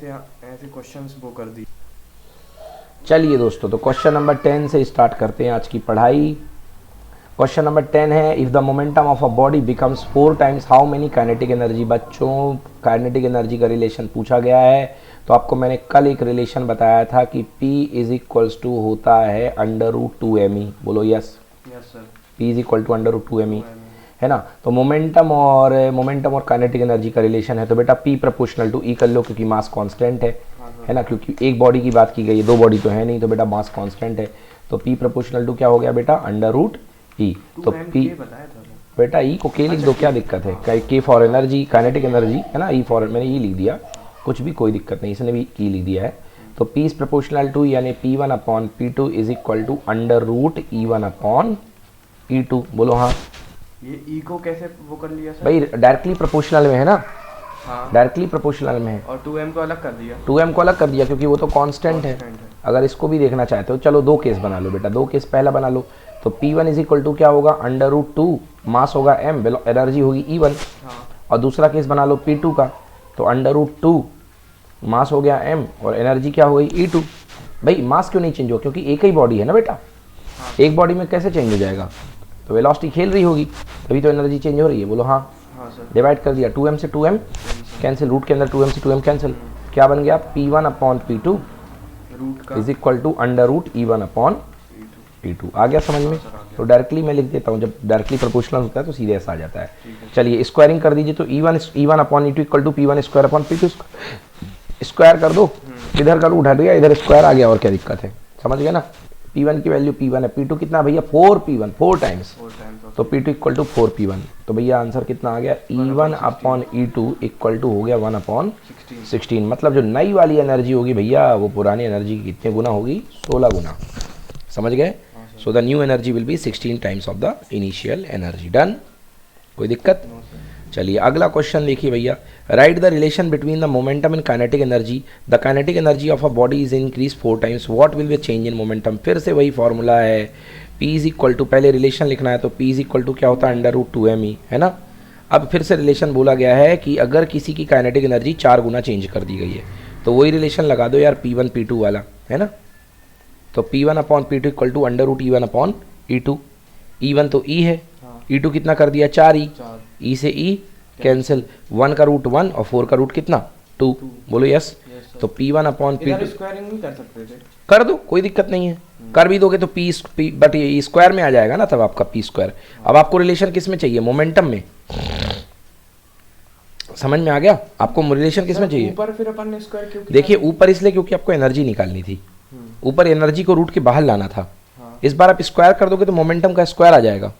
ऐसे ऐसे क्वेश्चंस वो कर दी। चलिए दोस्तों, तो क्वेश्चन नंबर 10 से स्टार्ट करते हैं आज की पढ़ाई। क्वेश्चन नंबर 10 है, if the momentum of a body becomes 4 times how many kinetic energy. बच्चों, काइनेटिक एनर्जी का रिलेशन पूछा गया है। तो आपको मैंने कल एक रिलेशन बताया था कि P इज इक्वल्स टू होता है √2me। बोलो yes. Yes sir. P is equal to √2me, है ना। तो मोमेंटम और काइनेटिक एनर्जी का रिलेशन है, तो बेटा P प्रोपोर्शनल टू E कर लो, क्योंकि मास कांस्टेंट है ना। क्योंकि एक बॉडी की बात की गई है, दो बॉडी तो है नहीं, तो बेटा मास कांस्टेंट है। तो P प्रोपोर्शनल टू क्या हो गया बेटा, √E। तो P बेटा E को K लिख दो, क्या दिक्कत है। K for energy, kinetic energy, है ना। E फॉर, मैंने E लिख दिया, कुछ भी कोई दिक्कत नहीं, इसने भी E लिख दिया है। तो P इज प्रोपोर्शनल टू, यानी P1/P2 is equal to √E1/E2। बोलो हाँ। ये ई को कैसे वो कर लिया सर? भाई डायरेक्टली प्रोपोर्शनल में है ना, हाँ। डायरेक्टली प्रोपोर्शनल में है। और 2m को अलग कर दिया। 2m को अलग कर दिया क्योंकि वो तो कांस्टेंट है। अगर इसको भी देखना चाहते हो, चलो दो केस बना लो बेटा, दो केस पहला बना लो। तो P1 इज इक्वल टू क्या होगा, √2, मास होगा m, एनर्जी होगी E1। हाँ। और दूसरा केस बना लो P2 का, तो √2, मास हो गया m और एनर्जी क्या हो गई E2। भाई मास क्यों नहीं चेंज हुआ, क्योंकि एक ही बॉडी है ना बेटा। हाँ। एक बॉडी में कैसे चेंज हो जाएगा, तो वेलोसिटी खेल रही होगी, तभी तो एनर्जी चेंज हो रही है। बोलो हाँ। हाँ सर। डिवाइड कर दिया, 2m से 2m कैंसिल, रूट के अंदर 2m से 2m कैंसिल, क्या बन गया, P1/P2 is equal to √E1/E2। आ गया समझ में। तो डायरेक्टली मैं लिख देता हूँ, जब डायरेक्टली प्रोपोर्शनल होता है तो सीधे ऐसा आ जाता है। चलिए स्क्वायरिंग कर दीजिए, तो E1/E2 equal to P1² square कर दो। इधर का रूट हट गया, इधर स्क्वायर आ गया, और क्या दिक्कत है, समझ गए ना। P1 की वैल्यू P1 है, P2 कितना भैया 4P1, 4 टाइम्स, तो P2 इक्वल टू 4P1। तो भैया आंसर कितना आ गया, E1/E2 इक्वल टू हो गया 1/16। मतलब जो नई वाली एनर्जी होगी भैया, वो पुरानी एनर्जी की कितने गुना होगी, 16 गुना। समझ गए। So the new energy will be 16 times of the initial energy. Done, कोई दिक्कत। चलिए अगला क्वेश्चन देखिए भैया, right the relation between the momentum and kinetic energy. The kinetic energy of a body is increase 4 times, what will be change in momentum. फिर से वही formula है, P इज इक्वल टू, पहले रिलेशन लिखना है, तो P इज इक्वल टू क्या होता है, √2me, है ना। अब फिर से रिलेशन बोला गया है कि अगर किसी की काइनेटिक एनर्जी 4 गुना चेंज कर दी गई है, तो वही रिलेशन लगा दो यार, P1/P2 वाला, है ना। तो P1/P2 equal to √E1/E2। E1 तो E है, E2 कितना कर दिया, 4E, E से E कैंसिल, 1 का रूट 1 और 4 का रूट कितना 2। बोलो यस। तो P1/P2 स्क्वायरिंग नहीं कर सकते थे, कर दो, कोई दिक्कत नहीं है। कर भी दोगे तो P बट ये स्क्वायर में आ जाएगा ना, तब आपका P²। अब आपको रिलेशन किस में चाहिए, मोमेंटम में। समझ में आ गया, आपको रिलेशन किस में चाहिए। ऊपर फिर अपन ने स्क्वायर क्यों किया? देखिए ऊपर इसलिए क्योंकि आपको एनर्जी निकालनी थी, ऊपर एनर्जी को रूट के बाहर लाना था। इस बार आप स्क्वायर कर दोगे तो मोमेंटम का स्क्वायर आ जाएगा,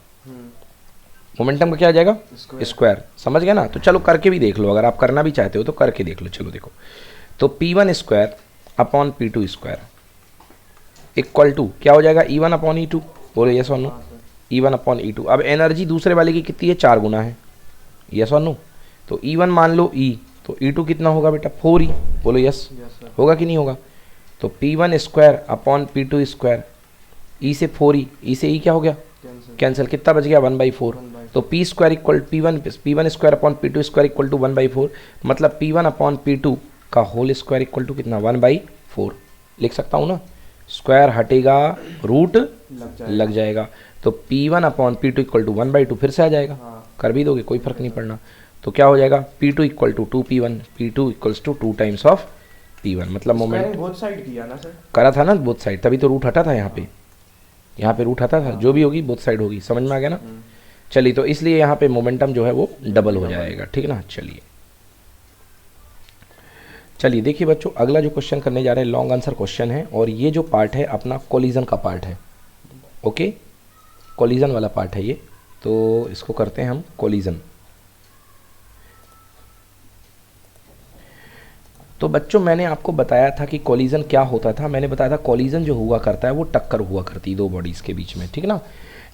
मोमेंटम का क्या आ जाएगा, स्क्वायर। समझ गए ना। तो चलो करके भी देख लो, अगर आप करना भी चाहते हो तो करके देख लो। चलो देखो, तो P1² इक्वल टू क्या हो जाएगा, E1/E2। बोलो यस और नो, E1/E2। अब एनर्जी दूसरे वाले की कितनी है, 4 गुना है, यस और नो। तो E1 मान लो E, तो E2 कितना होगा बेटा, 4E। बोलो यस, होगा कि नहीं होगा। तो P1²/P2², E से 4E, E से E क्या हो गया, कैंसिल, कितना बच गया, 1/4। तो P² equal P1²/P2² equal to 1/4, मतलब P1/P2 का होल स्क्वायर इक्वल टू कितना, 1/4 लिख सकता हूँ ना। स्क्वायर हटेगा, रूट लग जाएगा, तो P1/P2 इक्वल टू 1/2 फिर से आ जाएगा। कर भी दोगे, कोई फर्क नहीं पड़ना। तो क्या हो जाएगा, P2 equal to 2P1, P2 equals to 2 times of P1। मतलब मोमेंट बोथ साइड किया ना सर, करा था ना बोथ साइड, तभी तो रूट हटा था यहाँ पे, यहाँ पे रूट हटा था। जो भी होगी बोथ साइड होगी, समझ में आ गया ना। चलिए, तो इसलिए यहाँ पे मोमेंटम जो है वो डबल हो जाएगा, ठीक ना। चलिए देखिए बच्चों, अगला जो क्वेश्चन करने जा रहे हैं लॉन्ग आंसर क्वेश्चन है, और ये जो पार्ट है अपना कोलिजन का पार्ट है। ओके, कोलिजन वाला पार्ट है ये, तो इसको करते हैं हम कोलिजन। तो बच्चों मैंने आपको बताया था कि कोलिजन क्या होता था। मैंने बताया था कोलिजन जो हुआ करता है वो टक्कर हुआ करती है दो बॉडीज़ के बीच में, ठीक ना।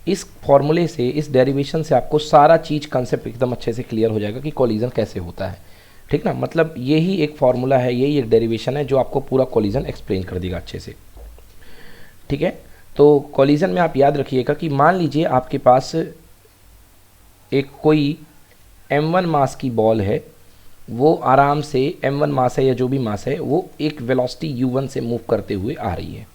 इस फॉर्मूले से, इस डेरिवेशन से आपको सारा चीज़ कंसेप्ट एकदम अच्छे से क्लियर हो जाएगा कि कोलिजन कैसे होता है, ठीक ना। मतलब यही एक फॉर्मूला है, यही एक डेरिवेशन है जो आपको पूरा कोलिजन एक्सप्लेन कर देगा अच्छे से, ठीक है। तो कोलिजन में आप याद रखिएगा कि मान लीजिए आपके पास एक कोई m1 मास की बॉल है, वो आराम से m1 मास है या जो भी मास है वो एक वेलोसिटी u1 से मूव करते हुए आ रही है,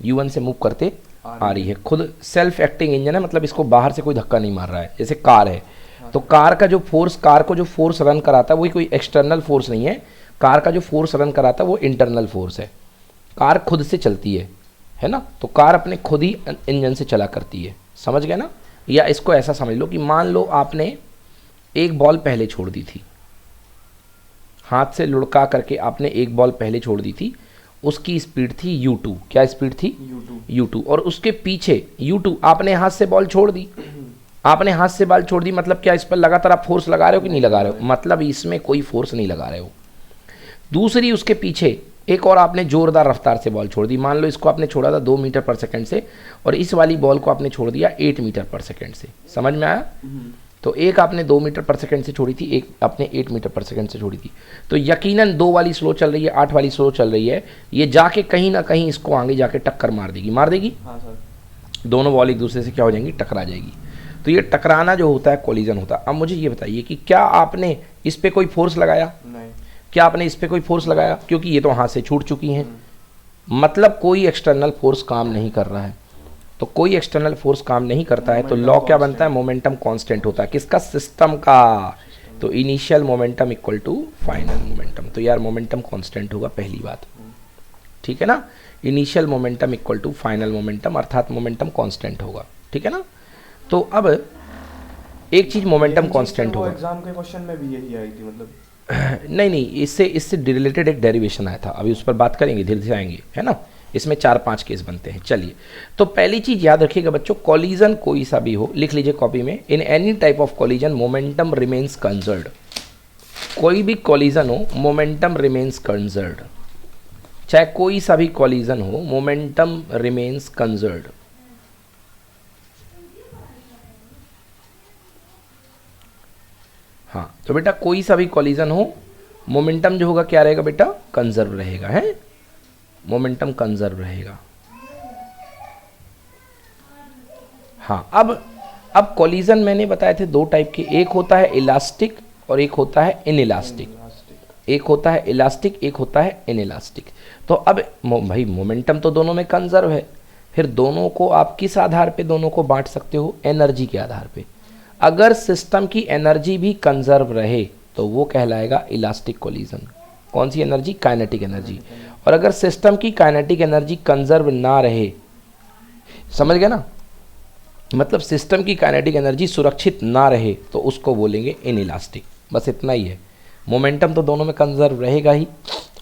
u1 से मूव करते आ रही है। खुद सेल्फ एक्टिंग इंजन है, मतलब इसको बाहर से कोई धक्का नहीं मार रहा है। जैसे कार है तो कार का जो फोर्स, कार को जो फोर्स रन कराता है वही कोई एक्सटर्नल फोर्स नहीं है, कार का जो फोर्स रन कराता है वो इंटरनल फोर्स है। कार खुद से चलती है ना, तो कार अपने खुद ही इंजन से चला करती है, समझ गए ना। या इसको ऐसा समझ लो कि मान लो आपने एक बॉल पहले छोड़ दी थी, हाथ से लुढ़का करके आपने एक बॉल पहले छोड़ दी थी, उसकी स्पीड थी u2। क्या स्पीड थी? u2। और उसके पीछे u2 आपने हाथ से बॉल छोड़ दी, आपने हाथ से बॉल छोड़ दी, मतलब क्या इस पर लगातार आप फोर्स लगा रहे हो कि नहीं लगा रहे हो? मतलब इसमें कोई फोर्स नहीं लगा रहे हो। दूसरी उसके पीछे एक और आपने जोरदार रफ्तार से बॉल छोड़ दी, मान लो इसको आपने छोड़ा था 2 मीटर पर सेकंड से और इस वाली बॉल को आपने छोड़ दिया 8 मीटर पर सेकंड से, समझ में आया? तो एक आपने 2 मीटर पर सेकंड से छोड़ी थी, एक आपने 8 मीटर पर सेकंड से छोड़ी थी, तो यकीनन 2 वाली स्लो चल रही है, 8 वाली स्लो चल रही है, ये जाके कहीं ना कहीं इसको आगे जाके टक्कर मार देगी, मार देगी। हाँ सर। दोनों बॉल एक दूसरे से क्या हो जाएंगी? टकरा जाएगी। तो ये टकराना जो होता है कोलिजन होता है। अब मुझे ये बताइए कि क्या आपने इस पर कोई फोर्स लगाया? नहीं। क्या आपने इस पर कोई फोर्स लगाया? क्योंकि ये तो हाथ से छूट चुकी हैं, मतलब कोई एक्सटर्नल फोर्स काम नहीं कर रहा है। तो कोई एक्सटर्नल फोर्स काम नहीं करता है तो लॉ क्या बनता है? मोमेंटम कांस्टेंट होता है। किसका? सिस्टम का। तो initial momentum equal to final momentum. तो यार मोमेंटम कांस्टेंट होगा, पहली बात, ठीक है ना। Initial momentum equal to final momentum, अर्थात मोमेंटम कांस्टेंट होगा, ठीक है ना। तो अब एक चीज मोमेंटम कांस्टेंट होगा। एग्जाम के क्वेश्चन में भी यही आई थी, मतलब नहीं, इससे रिलेटेड एक डेरिवेशन आया था, अभी उस पर बात करेंगे, धीरे धीरे आएंगे, है ना। इसमें 4-5 केस बनते हैं। चलिए, तो पहली चीज याद रखिएगा बच्चों, कॉलिजन कोई सा भी हो, लिख लीजिए कॉपी में, in any type of collision momentum remains conserved. कोई भी कॉलिजन हो, मोमेंटम रिमेन्स कंजर्व्ड। चाहे कोई सा भी कॉलिजन हो, मोमेंटम रिमेन्स कंजर्व्ड। हाँ, तो बेटा कोई सा भी कॉलिजन हो, मोमेंटम जो होगा क्या रहेगा बेटा? कंजर्व रहेगा, है, मोमेंटम कंजर्व रहेगा। हाँ, अब कॉलिजन मैंने बताए थे 2 टाइप के, एक होता है इलास्टिक और एक होता है इनइलास्टिक। एक होता है इलास्टिक, एक होता है इनइलास्टिक। तो अब भाई मोमेंटम तो दोनों में कंजर्व है, फिर दोनों को आप किस आधार पे दोनों को बांट सकते हो? एनर्जी के आधार पे। अगर सिस्टम की एनर्जी भी कंजर्व रहे तो वो कहलाएगा इलास्टिक कोलिजन। कौन सी एनर्जी? Kinetic energy. और अगर सिस्टम की काइनेटिक एनर्जी कंजर्व ना रहे, समझ गए ना, मतलब सिस्टम की काइनेटिक एनर्जी सुरक्षित ना रहे, तो उसको बोलेंगे इनइलास्टिक। बस इतना ही है। मोमेंटम तो दोनों में कंजर्व रहेगा ही।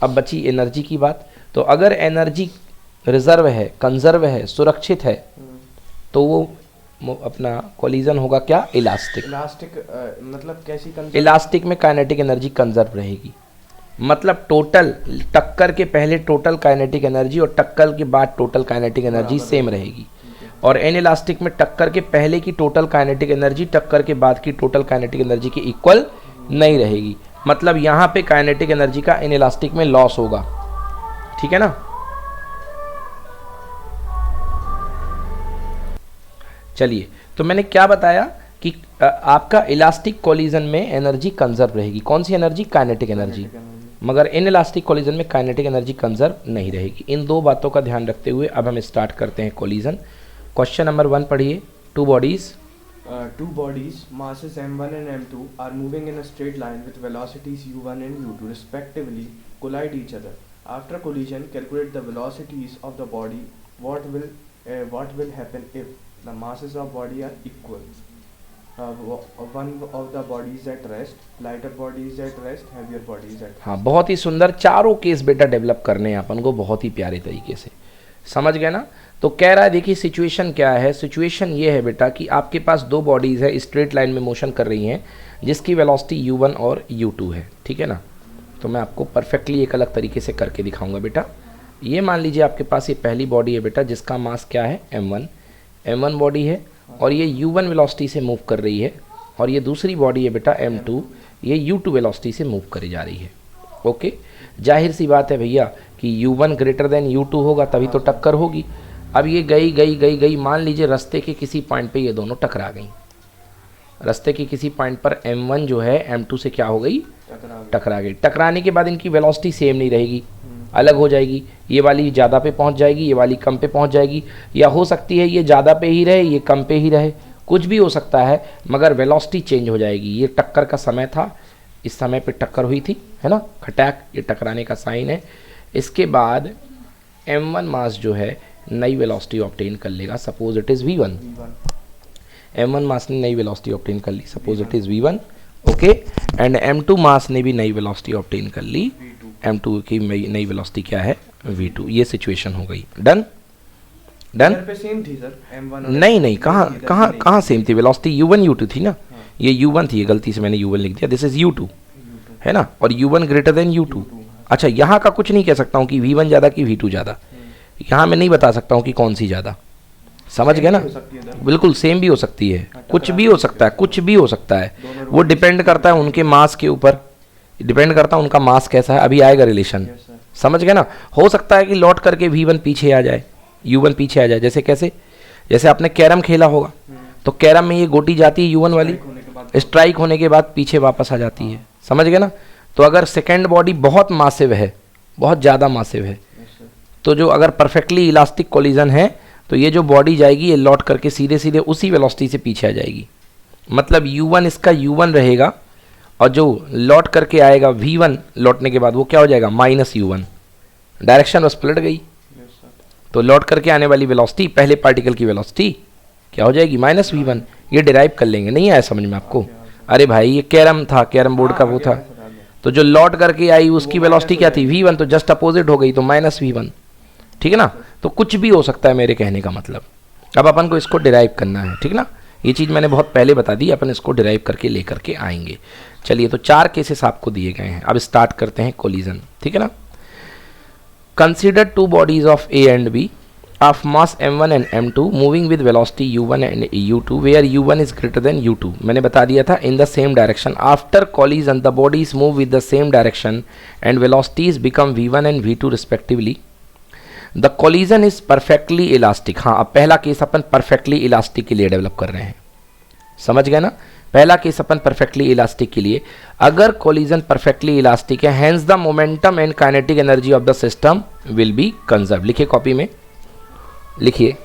अब बची एनर्जी की बात। तो अगर एनर्जी रिजर्व है, कंजर्व है, सुरक्षित है, तो वो अपना कोलिजन होगा क्या? इलास्टिक। इलास्टिक मतलब कैसी कंजर्व? इलास्टिक में काइनेटिक एनर्जी कंजर्व रहेगी, मतलब टोटल टक्कर के पहले टोटल काइनेटिक एनर्जी और टक्कर के बाद टोटल काइनेटिक एनर्जी सेम रहेगी। और इनइलास्टिक में टक्कर के पहले की टोटल काइनेटिक एनर्जी टक्कर के बाद की टोटल काइनेटिक एनर्जी के इक्वल नहीं रहेगी। मतलब यहाँ पे काइनेटिक एनर्जी का इनइलास्टिक में लॉस होगा, ठीक है ना। चलिए, तो मैंने क्या बताया कि आपका इलास्टिक कोलिजन में एनर्जी कंजर्व रहेगी। कौन सी एनर्जी? Kinetic energy. मगर इनइलास्टिक कोलिजन में काइनेटिक एनर्जी कंजर्व नहीं रहेगी। इन 2 बातों का ध्यान रखते हुए अब हम स्टार्ट करते हैं कोलिजन। क्वेश्चन नंबर 1 पढ़िए। Two bodies masses m1 and m2 are moving in a straight line with velocities u1 and u2 respectively collide each other. After collision, calculate the velocities of the body. What will happen if the masses of body are equal? One of the body is at rest, lighter body is at rest, heavier body is at rest. हाँ, बहुत ही सुंदर चारों case बेटा develop करने हैं अपन को, बहुत ही प्यारे तरीके से, समझ गए ना। तो कह रहा है, देखिए सिचुएशन क्या है। सिचुएशन ये है बेटा कि आपके पास 2 बॉडीज़ है, स्ट्रेट लाइन में मोशन कर रही हैं, जिसकी वेलोसिटी u1 और u2 है, ठीक है ना। तो मैं आपको परफेक्टली एक अलग तरीके से करके दिखाऊंगा बेटा। ये मान लीजिए आपके पास ये पहली बॉडी है बेटा, जिसका मास क्या है? m1 बॉडी है, और ये u1 वेलोसिटी से मूव कर रही है, और ये दूसरी बॉडी है बेटा m2, ये u2 वेलोसिटी से मूव करी जा रही है। ओके, जाहिर सी बात है भैया कि u1 ग्रेटर देन u2 होगा, तभी तो टक्कर होगी। अब ये गई, मान लीजिए रास्ते के किसी पॉइंट पे ये दोनों टकरा गई। रास्ते के किसी पॉइंट पर m1 जो है m2 से क्या हो गई, टकरा टकरा गई। टकराने के बाद इनकी वेलोसिटी सेम नहीं रहेगी, अलग हो जाएगी। ये वाली ज़्यादा पे पहुंच जाएगी, ये वाली कम पे पहुंच जाएगी, या हो सकती है ये ज़्यादा पे ही रहे, ये कम पे ही रहे, कुछ भी हो सकता है, मगर वेलोसिटी चेंज हो जाएगी। ये टक्कर का समय था, इस समय पे टक्कर हुई थी, है ना, खटैक, ये टकराने का साइन है। इसके बाद m1 मास जो है नई वेलोसिटी ऑब्टेन कर लेगा, suppose it is v1। m1 मास ने नई वेलोसिटी ऑब्टेन कर ली, suppose it is v1, okay. And m2 mass ने भी नई वेलोसिटी ऑब्टेन कर ली, m2 की नई वेलोसिटी क्या है, v2। ये सिचुएशन हो गई। Done done. पे सेम थी सर m1 नहीं, कहाँ सेम थी, वेलोसिटी u1 u2 थी ना, ये u1 थी, ये गलती से मैंने u1 लिख दिया, दिस इज u2, है ना, और u1 ग्रेटर देन u2। अच्छा, यहाँ का कुछ नहीं कह सकता हूँ कि v1 ज़्यादा कि v2 ज़्यादा, यहाँ मैं नहीं बता सकता हूँ कि कौन सी ज़्यादा, समझ गए ना, बिल्कुल सेम भी हो सकती है, कुछ भी हो सकता है, कुछ भी हो सकता है, वो डिपेंड करता है उनके मास के ऊपर, डिपेंड करता है उनका मास कैसा है, अभी आएगा रिलेशन, समझ गए ना। हो सकता है कि लौट करके v1 पीछे आ जाए, u1 पीछे आ जाए, जैसे कैसे, जैसे आपने कैरम खेला होगा, तो कैरम में ये गोटी जाती है u1 वाली, स्ट्राइक होने के बाद पीछे वापस आ जाती है, समझ गए ना। तो अगर सेकेंड बॉडी बहुत मासिव है, बहुत ज़्यादा मासिव है, तो जो अगर परफेक्टली इलास्टिक कोलिजन है, तो ये जो बॉडी जाएगी ये लौट करके सीधे सीधे उसी वेलोसिटी से पीछे आ जाएगी, मतलब u1 इसका u1 रहेगा, और जो लौट करके आएगा v1 लौटने के बाद वो क्या हो जाएगा, माइनस u1, डायरेक्शन बस पलट गई। तो लौट करके आने वाली वेलोसिटी, पहले पार्टिकल की वेलोसिटी क्या हो जाएगी, माइनस v1। ये डिराइव कर लेंगे, नहीं आया समझ में आपको, अरे भाई ये कैरम था, कैरम बोर्ड का वो था, तो जो लौट करके आई उसकी वेलोसिटी क्या थी, v1, तो जस्ट अपोजिट हो गई, तो माइनस v1, ठीक है ना। तो कुछ भी हो सकता है मेरे कहने का मतलब। अब अपन को इसको डिराइव करना है, ठीक ना, ये चीज़ मैंने बहुत पहले बता दी, अपन इसको डिराइव करके लेकर के आएंगे। चलिए, तो 4 केसेस आपको दिए गए हैं, अब स्टार्ट करते हैं कोलिजन, ठीक है ना। Consider 2 bodies of A and B of mass m1 and m2 moving with velocity u1 and u2 where u1 is greater than u2। मैंने बता दिया था, in the same direction after collision the bodies move with the same direction and velocities become v1 and v2 respectively। the collision is perfectly elastic। हाँ, अब पहला case अपन perfectly elastic के लिए develop कर रहे हैं, समझ गए ना। पहला केस अपन perfectly elastic के लिए, अगर collision perfectly elastic है, hence the momentum and kinetic energy of the system will be conserved। लिखिए कॉपी में, लिखिए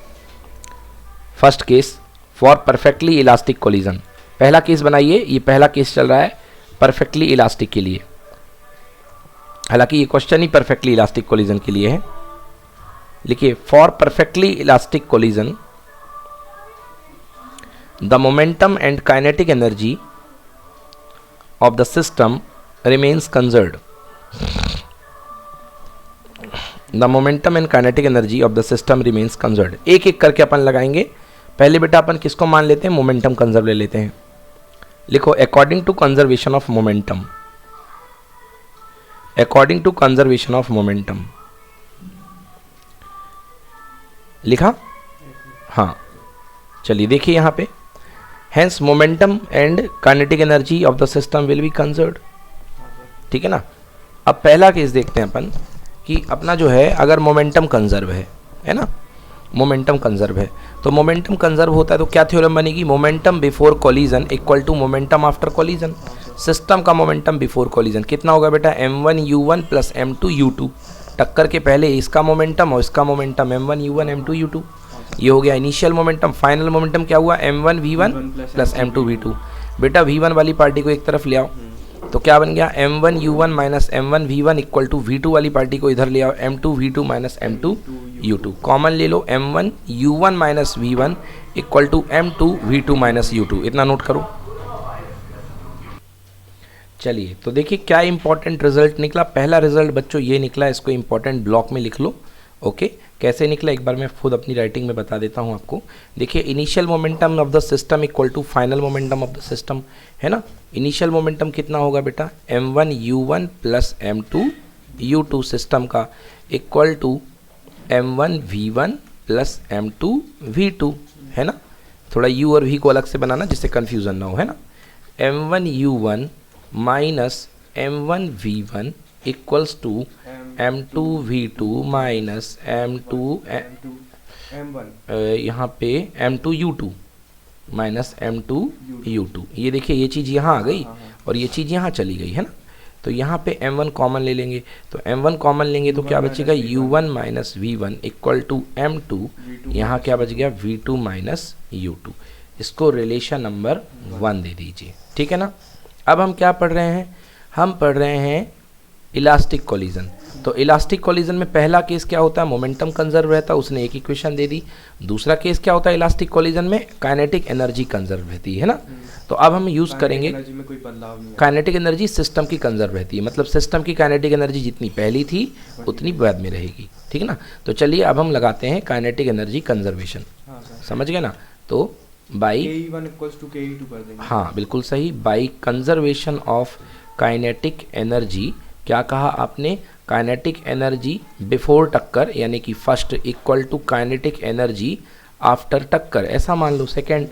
first case for perfectly elastic collision, पहला केस बनाइए, ये पहला केस चल रहा है परफेक्टली इलास्टिक के लिए, हालांकि ये क्वेश्चन ही परफेक्टली इलास्टिक कोलिजन के लिए है। लिखिए for perfectly elastic collision the momentum and kinetic energy of the system remains conserved. The momentum and kinetic energy of the system remains conserved. एक एक करके अपन लगाएंगे। पहले बेटा अपन किसको मान लेते हैं, मोमेंटम कंजर्व ले लेते हैं। लिखो according to conservation of momentum, according to conservation of momentum, लिखा, हाँ। चलिए देखिए यहाँ पे, hence momentum and kinetic energy of the system will be conserved, ठीक है ना। अब पहला केस देखते हैं अपन कि अपना जो है अगर मोमेंटम कंजर्व है ना, मोमेंटम कंजर्व है, तो मोमेंटम कंजर्व होता है तो क्या थ्योरम बनेगी, momentum before collision equal to momentum after collision. System का मोमेंटम बिफोर कोलिजन कितना होगा बेटा, m1 u1 plus m2 u2। टक्कर के पहले इसका मोमेंटम और इसका momentum m1 u1 m2 u2। ये हो गया इनिशियल मोमेंटम। फाइनल मोमेंटम क्या हुआ, m1 v1 plus m2 v2। बेटा v1 वाली पार्टी को एक तरफ ले आओ, तो क्या बन गया, m1 u1 minus m1 v1 equal to v2 वाली पार्टी को इधर ले आओ, m2 v2 minus m2 u2। Common ले लो, m1 u1 minus v1 equal to m2 v2 minus u2। इतना नोट करो। चलिए तो देखिए क्या इंपॉर्टेंट रिजल्ट निकला। पहला रिजल्ट बच्चों ये निकला, इसको इंपॉर्टेंट ब्लॉक में लिख लो। ओके, कैसे निकला एक बार मैं खुद अपनी राइटिंग में बता देता हूँ आपको। देखिए initial momentum of the system equal to final momentum of the system, है ना। इनिशियल मोमेंटम कितना होगा बेटा, m1 u1 plus m2 u2 system का equal to m1 v1 plus m2 v2, है ना। थोड़ा u और v को अलग से बनाना जिससे कन्फ्यूज़न ना हो, है ना। m1 u1 minus m1 v1 equals to m2 v2 minus m2 m1 यहाँ पे m2 u2, minus M2 U2। ये देखिए ये चीज़ यहाँ आ गई और ये चीज़ यहाँ चली गई है ना, तो यहाँ पे M1 कॉमन ले लेंगे, तो M1 कॉमन लेंगे तो क्या बचेगा U1 minus V1 equal to M2, यहाँ क्या बच गया V2 माइनस U2। इसको रिलेशन नंबर 1 दे दीजिए, ठीक है ना। अब हम क्या पढ़ रहे हैं, हम पढ़ रहे हैं इलास्टिक कोलिजन। तो इलास्टिक कोलिजन में पहला केस क्या होता है, मोमेंटम कंजर्व रहता है, उसने एक इक्वेशन दे दी। दूसरा केस क्या होता है इलास्टिक कोलिजन में, काइनेटिक एनर्जी कंजर्व रहती है ना। तो अब हम यूज़ करेंगे काइनेटिक एनर्जी सिस्टम की कंजर्व रहती है, मतलब सिस्टम की काइनेटिक एनर्जी जितनी पहली थी उतनी बाद में रहेगी, ठीक है ना। तो चलिए अब हम लगाते हैं काइनेटिक एनर्जी कंजर्वेशन, समझ गए ना। तो बाई हाँ बिल्कुल सही, by conservation of kinetic energy, क्या कहा आपने, काइनेटिक एनर्जी बिफोर टक्कर यानी कि first equal to kinetic energy after टक्कर, ऐसा मान लो सेकेंड,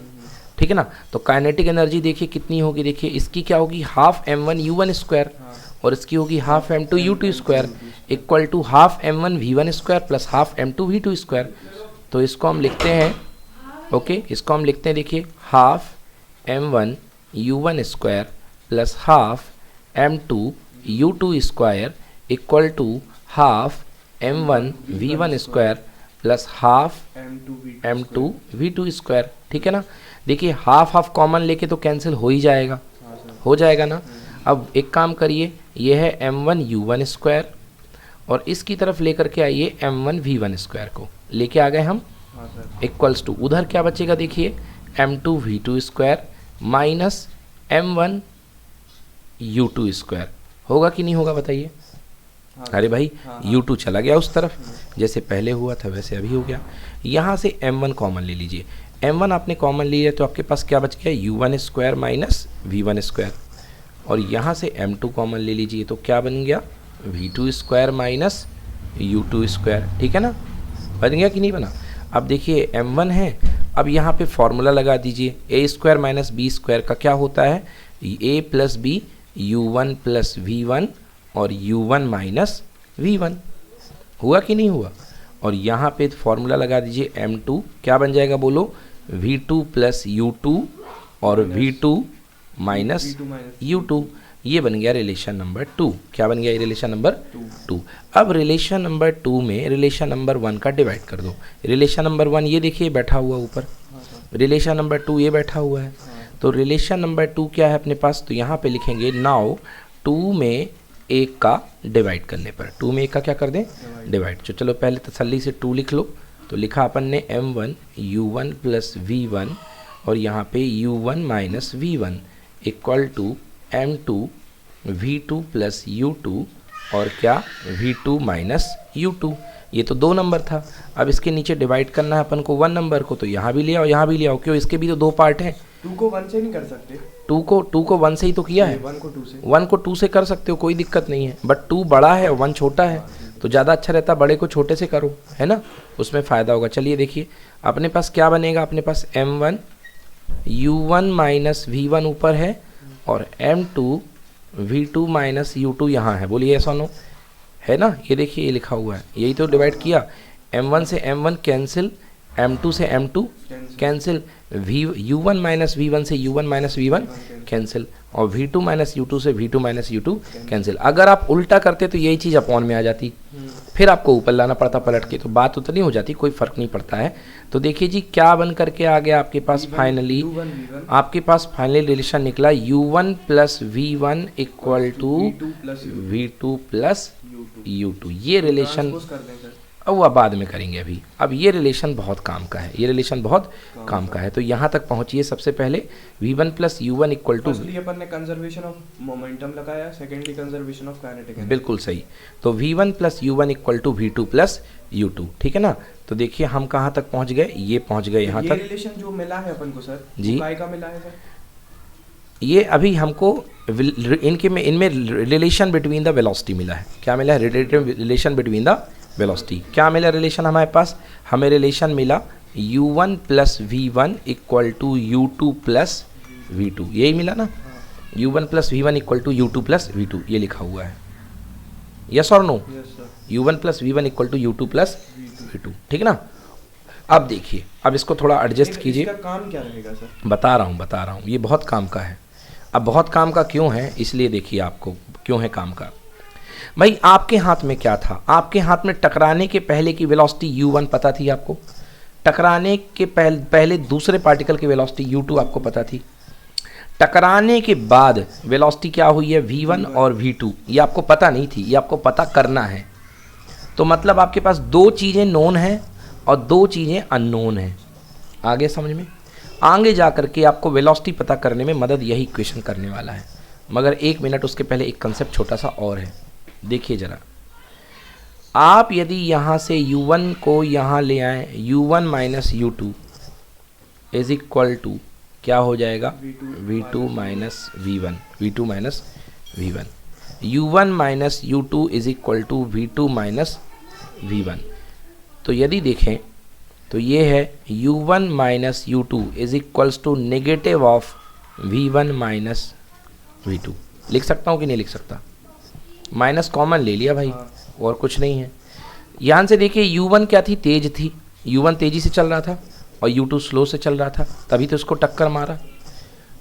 ठीक है ना। तो काइनेटिक एनर्जी देखिए कितनी होगी, देखिए इसकी क्या होगी हाफ M1 U1 स्क्वायर और इसकी होगी half M2 U2 square equal to half M1 V1 square plus half M2 V2 square. तो इसको हम लिखते हैं, ओके इसको हम लिखते हैं, देखिए half M1 U1 square plus half M2 U2 square equal to half M1 V1 square plus half M2 V2 square, ठीक है ना। देखिए हाफ हाफ कॉमन लेके तो कैंसिल हो ही जाएगा, हो जाएगा ना। अब एक काम करिए, ये है M1 U1 स्क्वायर और इसकी तरफ लेकर के आइए M1 V1 स्क्वायर को लेके आ गए हम, इक्वल्स टू उधर क्या बचेगा देखिए M2 V2 square minus M1 U2 square, होगा कि नहीं होगा बताइए। अरे भाई U2 चला गया उस तरफ, जैसे पहले हुआ था वैसे अभी हो गया। यहाँ से M1 कॉमन ले लीजिए, M1 आपने कॉमन लिया तो आपके पास क्या बच गया U1 square minus V1 square, और यहाँ से M2 कॉमन ले लीजिए तो क्या बन गया V2 square minus U2 square, ठीक है ना, बन गया कि नहीं बना। अब देखिए M1 है, अब यहाँ पे फॉर्मूला लगा दीजिए, A square minus B square का क्या होता है A plus B U1 plus V1 और U1 माइनस V1, हुआ कि नहीं हुआ। और यहाँ पे फॉर्मूला लगा दीजिए M2 क्या बन जाएगा बोलो V2 प्लस U2 और V2 माइनस U2, ये बन गया रिलेशन नंबर 2। क्या बन गया ये रिलेशन नंबर 2। अब रिलेशन नंबर 2 में रिलेशन नंबर 1 का डिवाइड कर दो। रिलेशन नंबर 1 ये देखिए बैठा हुआ ऊपर, रिलेशन नंबर 2 ये बैठा हुआ है, तो रिलेशन नंबर 2 क्या है अपने पास, तो यहाँ पे लिखेंगे नाउ 2 में 1 का डिवाइड करने पर, 2 में 1 का क्या कर दें डिवाइड। तो चलो पहले तसल्ली से 2 लिख लो, तो लिखा अपन ने M1 U1 प्लस V1 और यहाँ पे U1 minus V1 equal to M2 V2 plus U2 और क्या V2 माइनस U2, ये तो 2 नंबर था। अब इसके नीचे डिवाइड करना है अपन को 1 नंबर को, तो यहाँ भी ले आओ यहाँ भी ले आओ, क्यों इसके भी तो 2 पार्ट हैं। 2 को 1 से नहीं कर सकते, 2 को 1 से ही तो किया है, 1 को 2 से, 1 को 2 से कर सकते हो कोई दिक्कत नहीं है, बट 2 बड़ा है 1 छोटा है, तो ज़्यादा अच्छा रहता बड़े को छोटे से करो, है ना, उसमें फ़ायदा होगा। चलिए देखिए अपने पास क्या बनेगा, अपने पास M1 U1 माइनस V1 ऊपर है और M2 V2 माइनस U2 यहाँ है, बोलिए ऐसा नो है ना, ये देखिए ये लिखा हुआ है, यही तो डिवाइड किया। M1 से M1 कैंसिल, M2 से M2 cancel, U1 minus V1 से U1 माइनस V1 कैंसिल और V2 माइनस U2 से V2 माइनस U2 कैंसिल। अगर आप उल्टा करते तो यही चीज़ अपॉन में आ जाती, फिर आपको ऊपर लाना पड़ता पलट के, तो बात उतनी हो जाती, कोई फ़र्क नहीं पड़ता है। तो देखिए जी क्या बन करके आ गया आपके पास फाइनली, आपके पास फाइनली रिलेशन निकला U1 plus V1 equal to V2 plus U2। ये रिलेशन अब वह बाद में करेंगे अभी, अब ये रिलेशन बहुत काम का है, ये रिलेशन बहुत काम का है। तो यहाँ तक पहुँचिए सबसे पहले V1 plus U1 equal to, अपन ने कंजर्वेशन ऑफ मोमेंटम लगाया, secondly conservation of kinetic energy, बिल्कुल सही। तो V1 plus U1 equal to V2 plus U2, ठीक है ना। तो देखिए हम कहाँ तक पहुँच गए, ये पहुँच गए यहाँ तक। रिलेशन जो मिला है अपन को सर जी काय का मिला है सर, ये अभी हमको इनमें रिलेशन बिटवीन द वेलोसिटी मिला है। क्या मिला है, रिलेशन बिटवीन द वेलोसिटी। क्या मिला रिलेशन हमारे पास, हमें रिलेशन मिला U1 plus V1 equal to U2 plus V2, यही मिला ना, U1 plus V1 equal to U2 plus V2, ये लिखा हुआ है, यस और no. U1 plus V1 equal to U2 plus V2, ठीक है ना। अब देखिए, अब इसको थोड़ा एडजस्ट कीजिए। इसका काम क्या रहेगा सर? बता रहा हूँ, ये बहुत काम का है। अब बहुत काम का क्यों है, इसलिए देखिए आपको क्यों है काम का। भाई आपके हाथ में क्या था, आपके हाथ में टकराने के पहले की वेलोसिटी u1 पता थी आपको, टकराने के पहले दूसरे पार्टिकल की वेलोसिटी u2 आपको पता थी, टकराने के बाद वेलोसिटी क्या हुई है v1 और v2, ये आपको पता नहीं थी, ये आपको पता करना है। तो मतलब आपके पास दो चीज़ें नोन हैं और दो चीज़ें अननोन हैं। आगे समझ में, आगे जा कर के आपको वेलोसिटी पता करने में मदद यही इक्वेशन करने वाला है। मगर एक मिनट उसके पहले एक कंसेप्ट छोटा सा और है, देखिए ज़रा। आप यदि यहाँ से u1 को यहाँ ले आए, u1 minus u2 is equal to क्या हो जाएगा, v2 minus v1, v2 minus v1, u1 minus u2 is equal to v2 minus v1। तो यदि देखें तो ये है u1 minus u2 is equals to negative of v1 minus v2। लिख सकता हूँ कि नहीं लिख सकता? माइनस कॉमन ले लिया भाई, और कुछ नहीं है। यहाँ से देखिए u1 क्या थी, तेज थी, u1 तेजी से चल रहा था और u2 स्लो से चल रहा था, तभी तो इसको टक्कर मारा।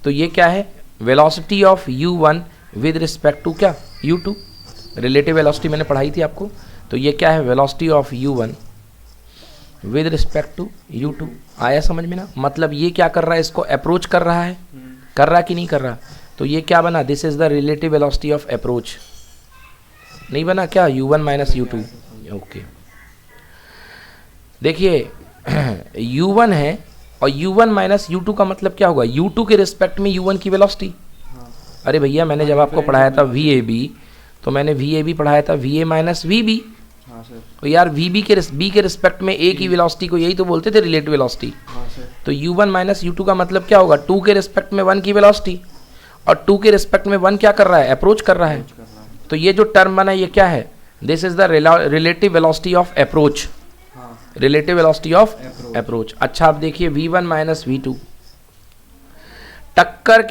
तो ये क्या है, velocity of u1 with respect to क्या, u2। रिलेटिव वेलोसिटी मैंने पढ़ाई थी आपको। तो ये क्या है, velocity of u1 with respect to u2। आया समझ में ना? मतलब ये क्या कर रहा है, इसको अप्रोच कर रहा है, कर रहा कि नहीं कर रहा? तो ये क्या बना, this is the relative velocity of approach, नहीं बना क्या, u1 माइनस u2। ओके, देखिए u1 है और u1 माइनस u2 का मतलब क्या होगा, u2 के रिस्पेक्ट में u1 की वेलोसिटी। अरे भैया मैंने जब आपको पढ़ाया था VAB, तो मैंने VAB पढ़ाया था VA माइनस VB। तो यार B के रिस्पेक्ट में A की वेलोसिटी को यही तो बोलते थे रिलेटिव वेलोसिटी। तो u1 माइनस u2 का मतलब क्या होगा, 2 के रिस्पेक्ट में 1 की वेलोसिटी, और 2 के रिस्पेक्ट में 1 क्या कर रहा है, अप्रोच कर रहा है। तो ये जो टर्म बना ये क्या है, this is the relative velocity of approach, relative velocity of approach. अच्छा आप देखिए v1 माइनस v2, टक्कर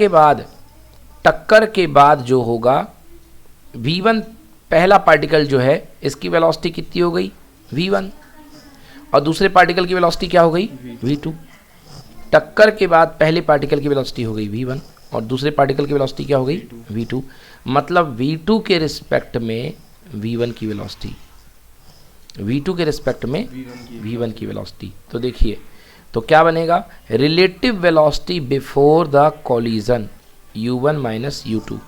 के बाद जो होगा v1 पहला पार्टिकल जो है इसकी वेलोसिटी कितनी हो गई v1, और दूसरे पार्टिकल की वेलोसिटी क्या हो गई v2। टक्कर के बाद पहले पार्टिकल की वेलोसिटी हो गई v1 और दूसरे पार्टिकल की वेलोसिटी क्या हो गई v2। मतलब v2 के रिस्पेक्ट में v1 की वेलोसिटी, v2 के रिस्पेक्ट में v1 की वेलोसिटी। तो देखिए तो क्या बनेगा, relative velocity before the collision u1 minus u2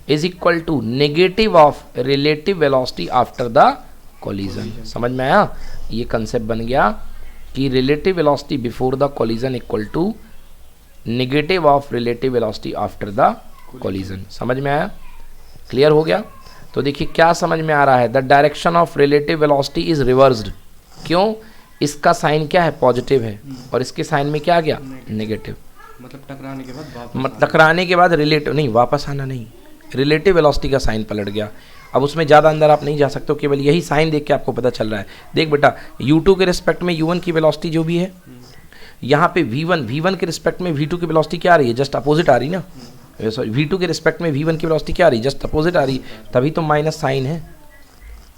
is equal to negative of relative velocity after the collision. समझ में आया? ये कंसेप्ट बन गया कि relative velocity before the collision equal to negative of relative velocity after the collision. समझ में आया? क्लियर हो गया? तो देखिए क्या समझ में आ रहा है, the direction of relative velocity is reversed. क्यों? इसका साइन क्या है, पॉजिटिव है, और इसके साइन में क्या आ गया, नेगेटिव। मतलब टकराने के बाद रिलेटिव नहीं, वापस आना नहीं, रिलेटिव वेलोसिटी का साइन पलट गया। अब उसमें ज़्यादा अंदर आप नहीं जा सकते हो, केवल यही साइन देख के आपको पता चल रहा है। देख बेटा, u2 के रिस्पेक्ट में u1 की वेलोसिटी जो भी है, यहाँ पे v1 के रिस्पेक्ट में v2 की वेलोसिटी क्या आ रही है, जस्ट अपोजिट आ रही ना। सॉरी, v2 के रिस्पेक्ट में v1 की वेलोसिटी क्या आ रही है, जस्ट अपोजिट आ रही, तभी तो माइनस साइन है।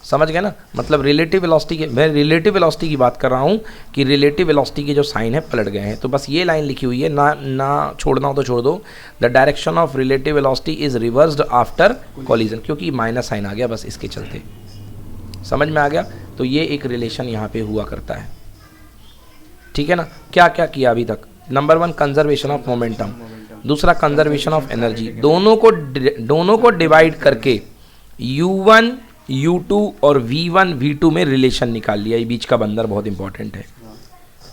समझ गए ना? मतलब रिलेटिव वेलोसिटी के, मैं रिलेटिव वेलोसिटी की बात कर रहा हूँ कि रिलेटिव वेलोसिटी के जो साइन है पलट गए हैं। तो बस ये लाइन लिखी हुई है, ना छोड़ना हो तो छोड़ दो, the direction of relative velocity is reversed after collision, क्योंकि माइनस साइन आ गया, बस इसके चलते। समझ में आ गया? तो ये एक रिलेशन यहाँ पे हुआ करता है, ठीक है ना। क्या क्या किया अभी तक, नंबर 1 कंजर्वेशन ऑफ मोमेंटम, दूसरा कंजर्वेशन ऑफ एनर्जी। दोनों को डिवाइड करके u1 u2 और v1 v2 में रिलेशन निकाल लिया। ये बीच का बंदर बहुत इंपॉर्टेंट है,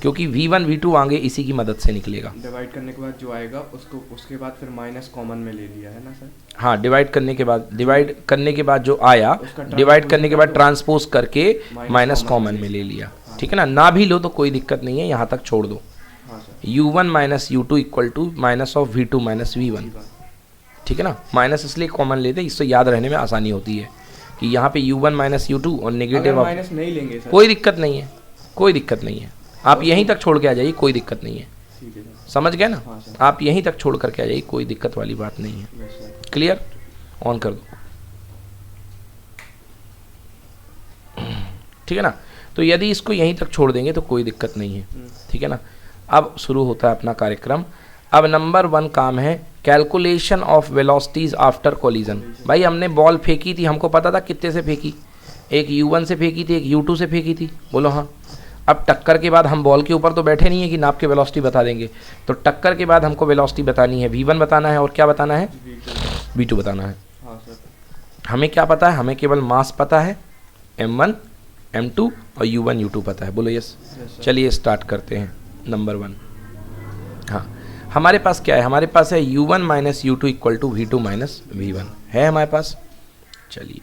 क्योंकि v1 v2 आगे इसी की मदद से निकलेगा। डिवाइड करने के बाद जो आएगा उसको उसके बाद फिर माइनस कॉमन में ले लिया है ना सर? हाँ, डिवाइड करने के बाद जो आया, डिवाइड करने के बाद ट्रांसपोज करके माइनस कॉमन में ले लिया। ठीक है ना भी लो तो कोई दिक्कत नहीं है, यहाँ तक छोड़ दो। u1 minus u2 equal to minus of v2 minus v1। ठीक है ना, माइनस इसलिए कॉमन लेते, इससे याद रहने में आसानी होती है कि यहाँ पे u1 माइनस u2 और नेगेटिव ऑफ, माइनस नहीं लेंगे सर, कोई दिक्कत नहीं है, कोई दिक्कत नहीं है, आप यहीं तक छोड़ के आ जाइए, कोई दिक्कत नहीं है। समझ गए ना? आप यहीं तक छोड़ करके आ जाइए, कोई दिक्कत वाली बात नहीं है। क्लियर? ऑन कर दो। ठीक है ना। तो यदि इसको यहीं तक छोड़ देंगे तो कोई दिक्कत नहीं है, ठीक है ना। अब शुरू होता है अपना कार्यक्रम। अब नंबर 1 काम है calculation of velocities after collision. भाई हमने बॉल फेंकी थी, हमको पता था कितने से फेंकी, एक u1 से फेंकी थी, एक u2 से फेंकी थी, बोलो हाँ। अब टक्कर के बाद हम बॉल के ऊपर तो बैठे नहीं है कि नाप के वेलोसिटी बता देंगे, तो टक्कर के बाद हमको वेलोसिटी बतानी है, v1 बताना है और क्या बताना है, v2 बताना है। हमें क्या पता है, हमें केवल मास पता है, m1 m2 और u1 u2 पता है, बोलो यस। चलिए स्टार्ट करते हैं नंबर 1। हाँ हमारे पास क्या है, हमारे पास है u1 minus u2 equal to v2 minus v1 है हमारे पास। चलिए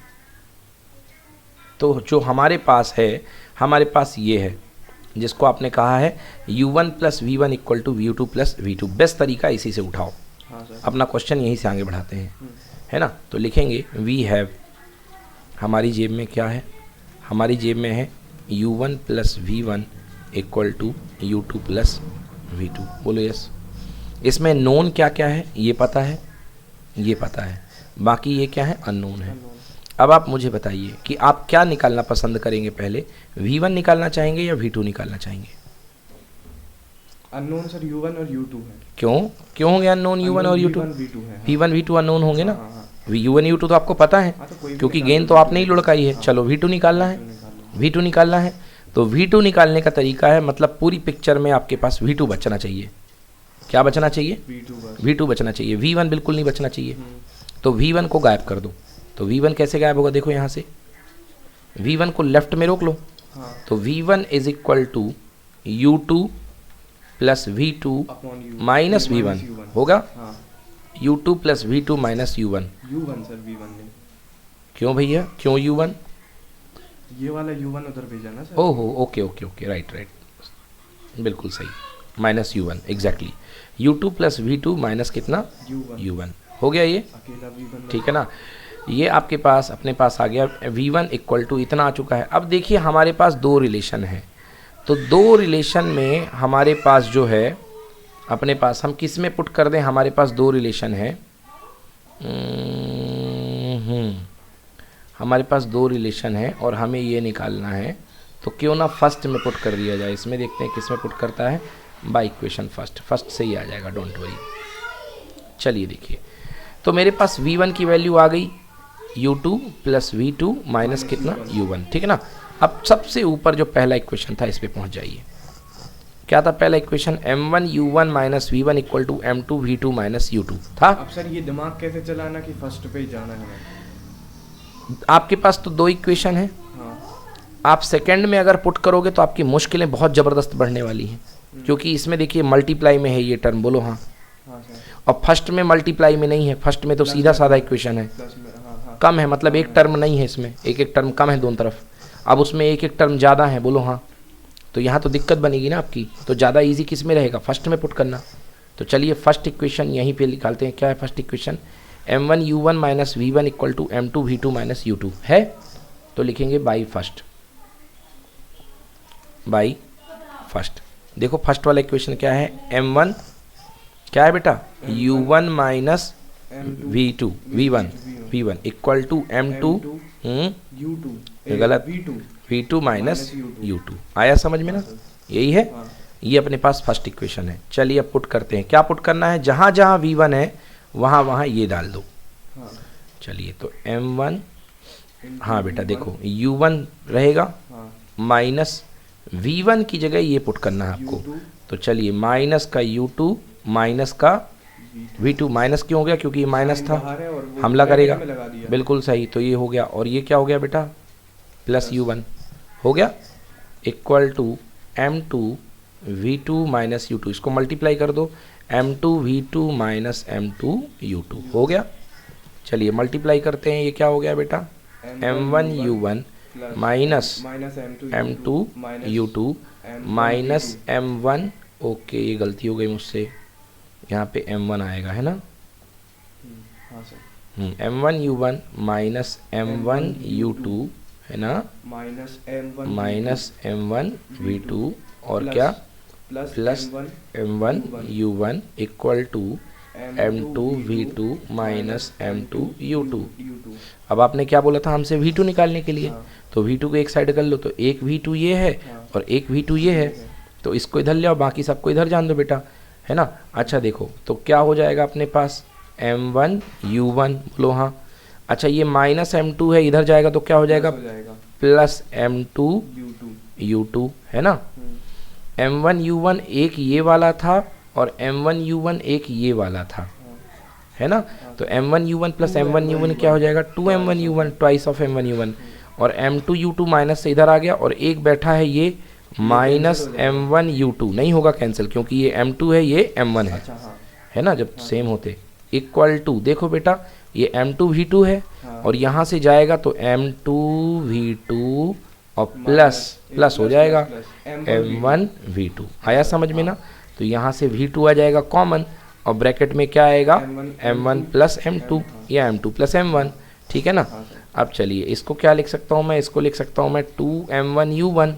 तो जो हमारे पास है, हमारे पास ये है जिसको आपने कहा है u1 plus v1 equal to v2 plus v2। Best तरीका इसी से उठाओ। अपना क्वेश्चन यहीं से आगे बढ़ाते हैं, है ना। तो लिखेंगे वी हैव, हमारी जेब में क्या है, हमारी जेब में है u1 plus v1 equal to u2 plus v2, बोलो यस। इसमें नोन क्या क्या है ये पता है, ये पता है, बाकी ये क्या है अननोन है। अब आप मुझे बताइए कि आप क्या निकालना पसंद करेंगे, पहले v1 निकालना चाहेंगे या v2 निकालना चाहेंगे। अननोन सर u1 और u2 है। क्यों होंगे अननोन u1 और u2, v1 v2 अननोन होंगे ना। u1 u2 तो आपको पता है क्योंकि गेंद तो आपने ही लुढ़काई है। चलो v2 निकालना है, v2 निकालना है तो v2 निकालने का तरीका है, मतलब पूरी पिक्चर में आपके पास v2 बचना चाहिए। क्या बचना चाहिए, v2 बचना चाहिए, v1 बिल्कुल नहीं बचना चाहिए। तो v1 को गायब कर दो। तो v1 कैसे गायब होगा, देखो यहाँ से v1 को लेफ्ट में रोक लो। तो v1 is equal to u2 plus v2 minus v1 होगा, u2 plus v2 minus u1 sir v1 ने। क्यों भैया, क्यों u1, ये वाला u1 उधर भेजा ना सर। ओहो ओके ओके ओके राइट, बिल्कुल सही, minus u1 exactly. u2 plus v2 minus कितना u1 हो गया ये, ठीक है ना। ये आपके पास अपने पास आ गया v1 इक्वल टू इतना आ चुका है। अब देखिए हमारे पास दो रिलेशन है, तो दो रिलेशन में हमारे पास जो है अपने पास हम किस में पुट कर दें, हमारे पास दो रिलेशन है, हमारे पास दो रिलेशन है और हमें ये निकालना है, तो क्यों ना फर्स्ट में पुट कर दिया जाए। इसमें देखते हैं किस में पुट करता है, बाय इक्वेशन फर्स्ट से ही आ जाएगा, डोंट वरी। चलिए देखिए, तो मेरे पास v1 की वैल्यू आ गई u2 प्लस v2 माइनस कितना u1, ठीक है ना। अब सबसे ऊपर जो पहला इक्वेशन था इस पे पहुंच जाइए। क्या था पहला equation, m1 u1 minus v1 equal to m2 v2 minus u2 था। अब सर ये दिमाग कैसे चलाना कि फर्स्ट पे ही जाना है हमें। आपके पास तो दो इक्वेशन है, आप सेकंड में अगर पुट करोगे तो आपकी मुश्किलें बहुत ज़बरदस्त बढ़ने वाली हैं, क्योंकि इसमें देखिए मल्टीप्लाई में है ये टर्म, बोलो हाँ। और फर्स्ट में मल्टीप्लाई में नहीं है, फर्स्ट में तो सीधा साधा इक्वेशन है, कम है, मतलब एक टर्म नहीं है इसमें, एक एक टर्म कम है दोनों तरफ। अब उसमें एक एक टर्म ज़्यादा है, बोलो हाँ। तो यहाँ तो दिक्कत बनेगी ना आपकी, तो ज़्यादा इजी किस में रहेगा, फर्स्ट में पुट करना। तो चलिए फर्स्ट इक्वेशन यहीं पे निकालते हैं। क्या है first equation, m1 u1 minus v1 equal to m2 v2 minus u2 है, तो लिखेंगे बाई फर्स्ट, बाई फर्स्ट। देखो फर्स्ट वाला इक्वेशन क्या है, m1 क्या है बेटा, u1 minus v2 v1 equal to m2 u2 गलत v2 माइनस u2। आया समझ में ना, यही है, ये अपने पास फर्स्ट इक्वेशन है। चलिए अब पुट करते हैं, क्या पुट करना है, जहाँ जहाँ v1 है वहाँ वहाँ ये डाल दो। चलिए तो m1, हाँ बेटा देखो u1 रहेगा माइनस v1 की जगह ये पुट करना है आपको। तो चलिए माइनस का u2 माइनस का v2, माइनस क्यों हो गया, क्योंकि ये माइनस था, हमला करेगा, बिल्कुल सही। तो ये हो गया, और ये क्या हो गया बेटा, प्लस u1 हो गया equal to m2 v2 minus u2, इसको मल्टीप्लाई कर दो, m2 v2 minus m2 u2 हो गया। चलिए मल्टीप्लाई करते हैं, ये क्या हो गया बेटा, m1 u1 minus m2 u2 minus m1, okay ये गलती हो गई मुझसे, यहाँ पे m1 आएगा है ना, m1 u1 minus m1 u2 है ना, माइनस m1 v2 और क्या plus m1 u1 equal to m2 v2 minus m2 u2। u2। अब आपने क्या बोला था हमसे v2 निकालने के लिए, हाँ। तो v2 को एक साइड कर लो, तो एक v2 ये है हाँ। और एक v2 ये है, तो इसको इधर ले आओ, बाकी सबको इधर जान दो बेटा, है ना। अच्छा देखो तो क्या हो जाएगा अपने पास m1 u1, बोलो हाँ। अच्छा ये माइनस m2 है, इधर जाएगा तो क्या हो जाएगा प्लस m2 u2, है ना। m1 u1 एक ये वाला था और m1 u1 एक ये वाला था, है ना। तो m1 u1 plus m1 u1 क्या हो जाएगा 2m1 u1, twice of m1 u1, और m2 u2 माइनस से इधर आ गया, और एक बैठा है ये माइनस m1 u2, नहीं होगा कैंसिल क्योंकि ये m2 है ये m1 है, है ना। जब सेम होते इक्वल टू, देखो बेटा ये m2 v2 है और यहाँ से जाएगा तो m2 v2 और प्लस हो जाएगा m1 v2, आया समझ में ना। तो यहाँ से v2 आ जाएगा कॉमन और ब्रैकेट में क्या आएगा m1 प्लस m2 या m2 प्लस m1, ठीक है ना। अब चलिए इसको क्या लिख सकता हूँ मैं, इसको लिख सकता हूँ मैं 2m1 u1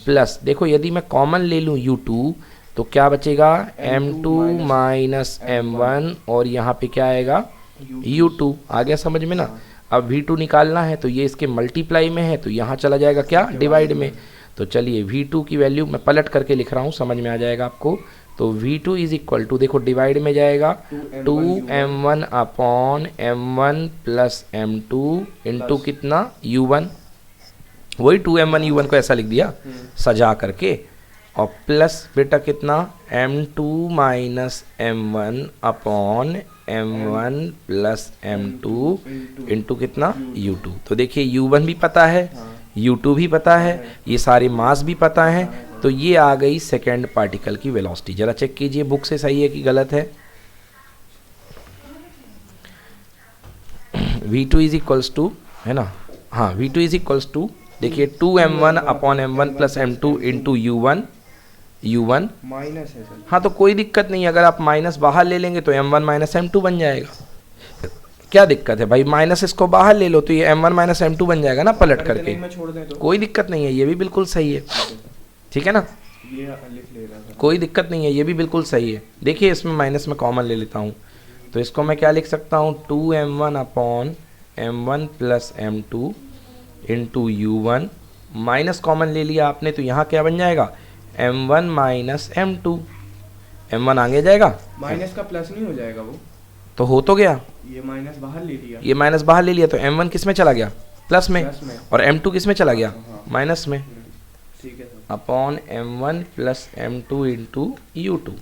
प्लस, देखो यदि मैं कॉमन ले लूँ u2 तो क्या बचेगा m2 माइनस m1 और यहाँ पे क्या आएगा u2, आ गया समझ में ना। अब v2 निकालना है तो ये इसके मल्टीप्लाई में है तो यहाँ चला जाएगा क्या डिवाइड में। तो चलिए v2 की वैल्यू मैं पलट करके लिख रहा हूँ, समझ में आ जाएगा आपको। तो v2 इज इक्वल टू, देखो डिवाइड में जाएगा 2m1 upon m1 plus m2 into कितना u1, वही 2m1 u1 को ऐसा लिख दिया सजा करके, और प्लस बेटा कितना m2 minus m1 upon m1 plus m2 into कितना u2। तो देखिए u1 भी पता है, u2 भी पता है, ये सारे मास भी पता है, तो ये आ गई सेकेंड पार्टिकल की वेलोसिटी। जरा चेक कीजिए बुक से सही है कि गलत है। v2 इज इक्वल्स टू, है ना, हाँ v2 इज इक्वल्स टू, देखिए 2m1 upon m1 plus m2 into u1 minus है सर। हाँ तो कोई दिक्कत नहीं, अगर आप माइनस बाहर ले लेंगे तो m1 माइनस m2 बन जाएगा। क्या दिक्कत है भाई, माइनस इसको बाहर ले लो तो ये m1 माइनस m2 बन जाएगा ना पलट करके, कोई दिक्कत नहीं है, ये भी बिल्कुल सही है, ठीक है ना, ये लिख ले रहा था, कोई दिक्कत नहीं है, ये भी बिल्कुल सही है। देखिए इसमें माइनस में कॉमन ले लेता हूँ तो इसको मैं क्या लिख सकता हूँ 2m1 upon m1 plus m2 into u1, minus common ले लिया आपने तो यहाँ क्या बन जाएगा m1 माइनस m2, m1 आगे जाएगा, माइनस का प्लस नहीं हो जाएगा वो, तो हो तो गया, ये माइनस बाहर ले लिया, ये माइनस बाहर ले लिया तो m1 किस में चला गया प्लस में, और m2 किस में चला गया माइनस में, ठीक है upon m1 plus m2 into u2,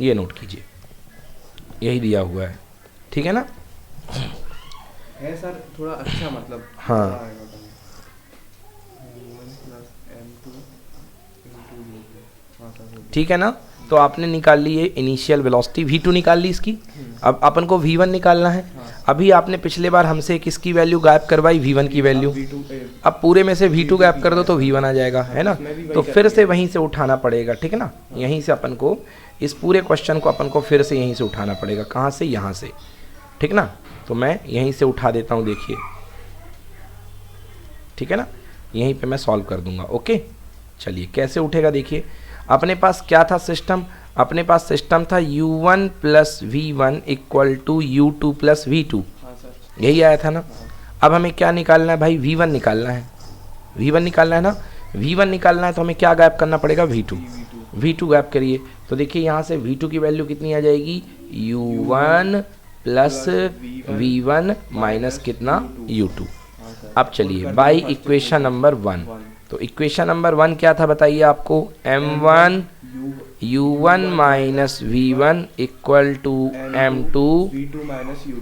ये नोट कीजिए, यही दिया हुआ है, ठीक है ना। है सर थोड़ा अच्छा मतलब, हाँ ठीक है ना। तो आपने निकाल ली ये इनिशियल वेलोसिटी v2 निकाल ली इसकी, अब अपन को v1 निकालना है। अभी आपने पिछले बार हमसे किसकी वैल्यू गायब करवाई v1 की वैल्यू, अब पूरे में से v2 गायब कर दो तो v1 आ जाएगा, है ना। तो फिर से वहीं से उठाना पड़ेगा, ठीक है ना, यहीं से अपन को इस पूरे क्वेश्चन को अपन को फिर से यहीं से उठाना पड़ेगा, कहाँ से, यहाँ से, ठीक ना। तो मैं यहीं से उठा देता हूँ, देखिए ठीक है ना, यहीं पे मैं सॉल्व कर दूंगा। ओके चलिए कैसे उठेगा, देखिए अपने पास क्या था सिस्टम, अपने पास सिस्टम था u1 plus v1 equal to u2 plus v2, यही आया था ना। अब हमें क्या निकालना है भाई, v1 निकालना है, v1 निकालना है ना, v1 निकालना है तो हमें क्या गायब करना पड़ेगा v2 गायब करिए। तो देखिए यहाँ से v2 की वैल्यू कितनी आ जाएगी u1 प्लस v1 माइनस कितना u2। अब चलिए बाई इक्वेशन नंबर 1, तो इक्वेशन नंबर 1 क्या था बताइए आपको, m1 u1 minus v1 equal to m2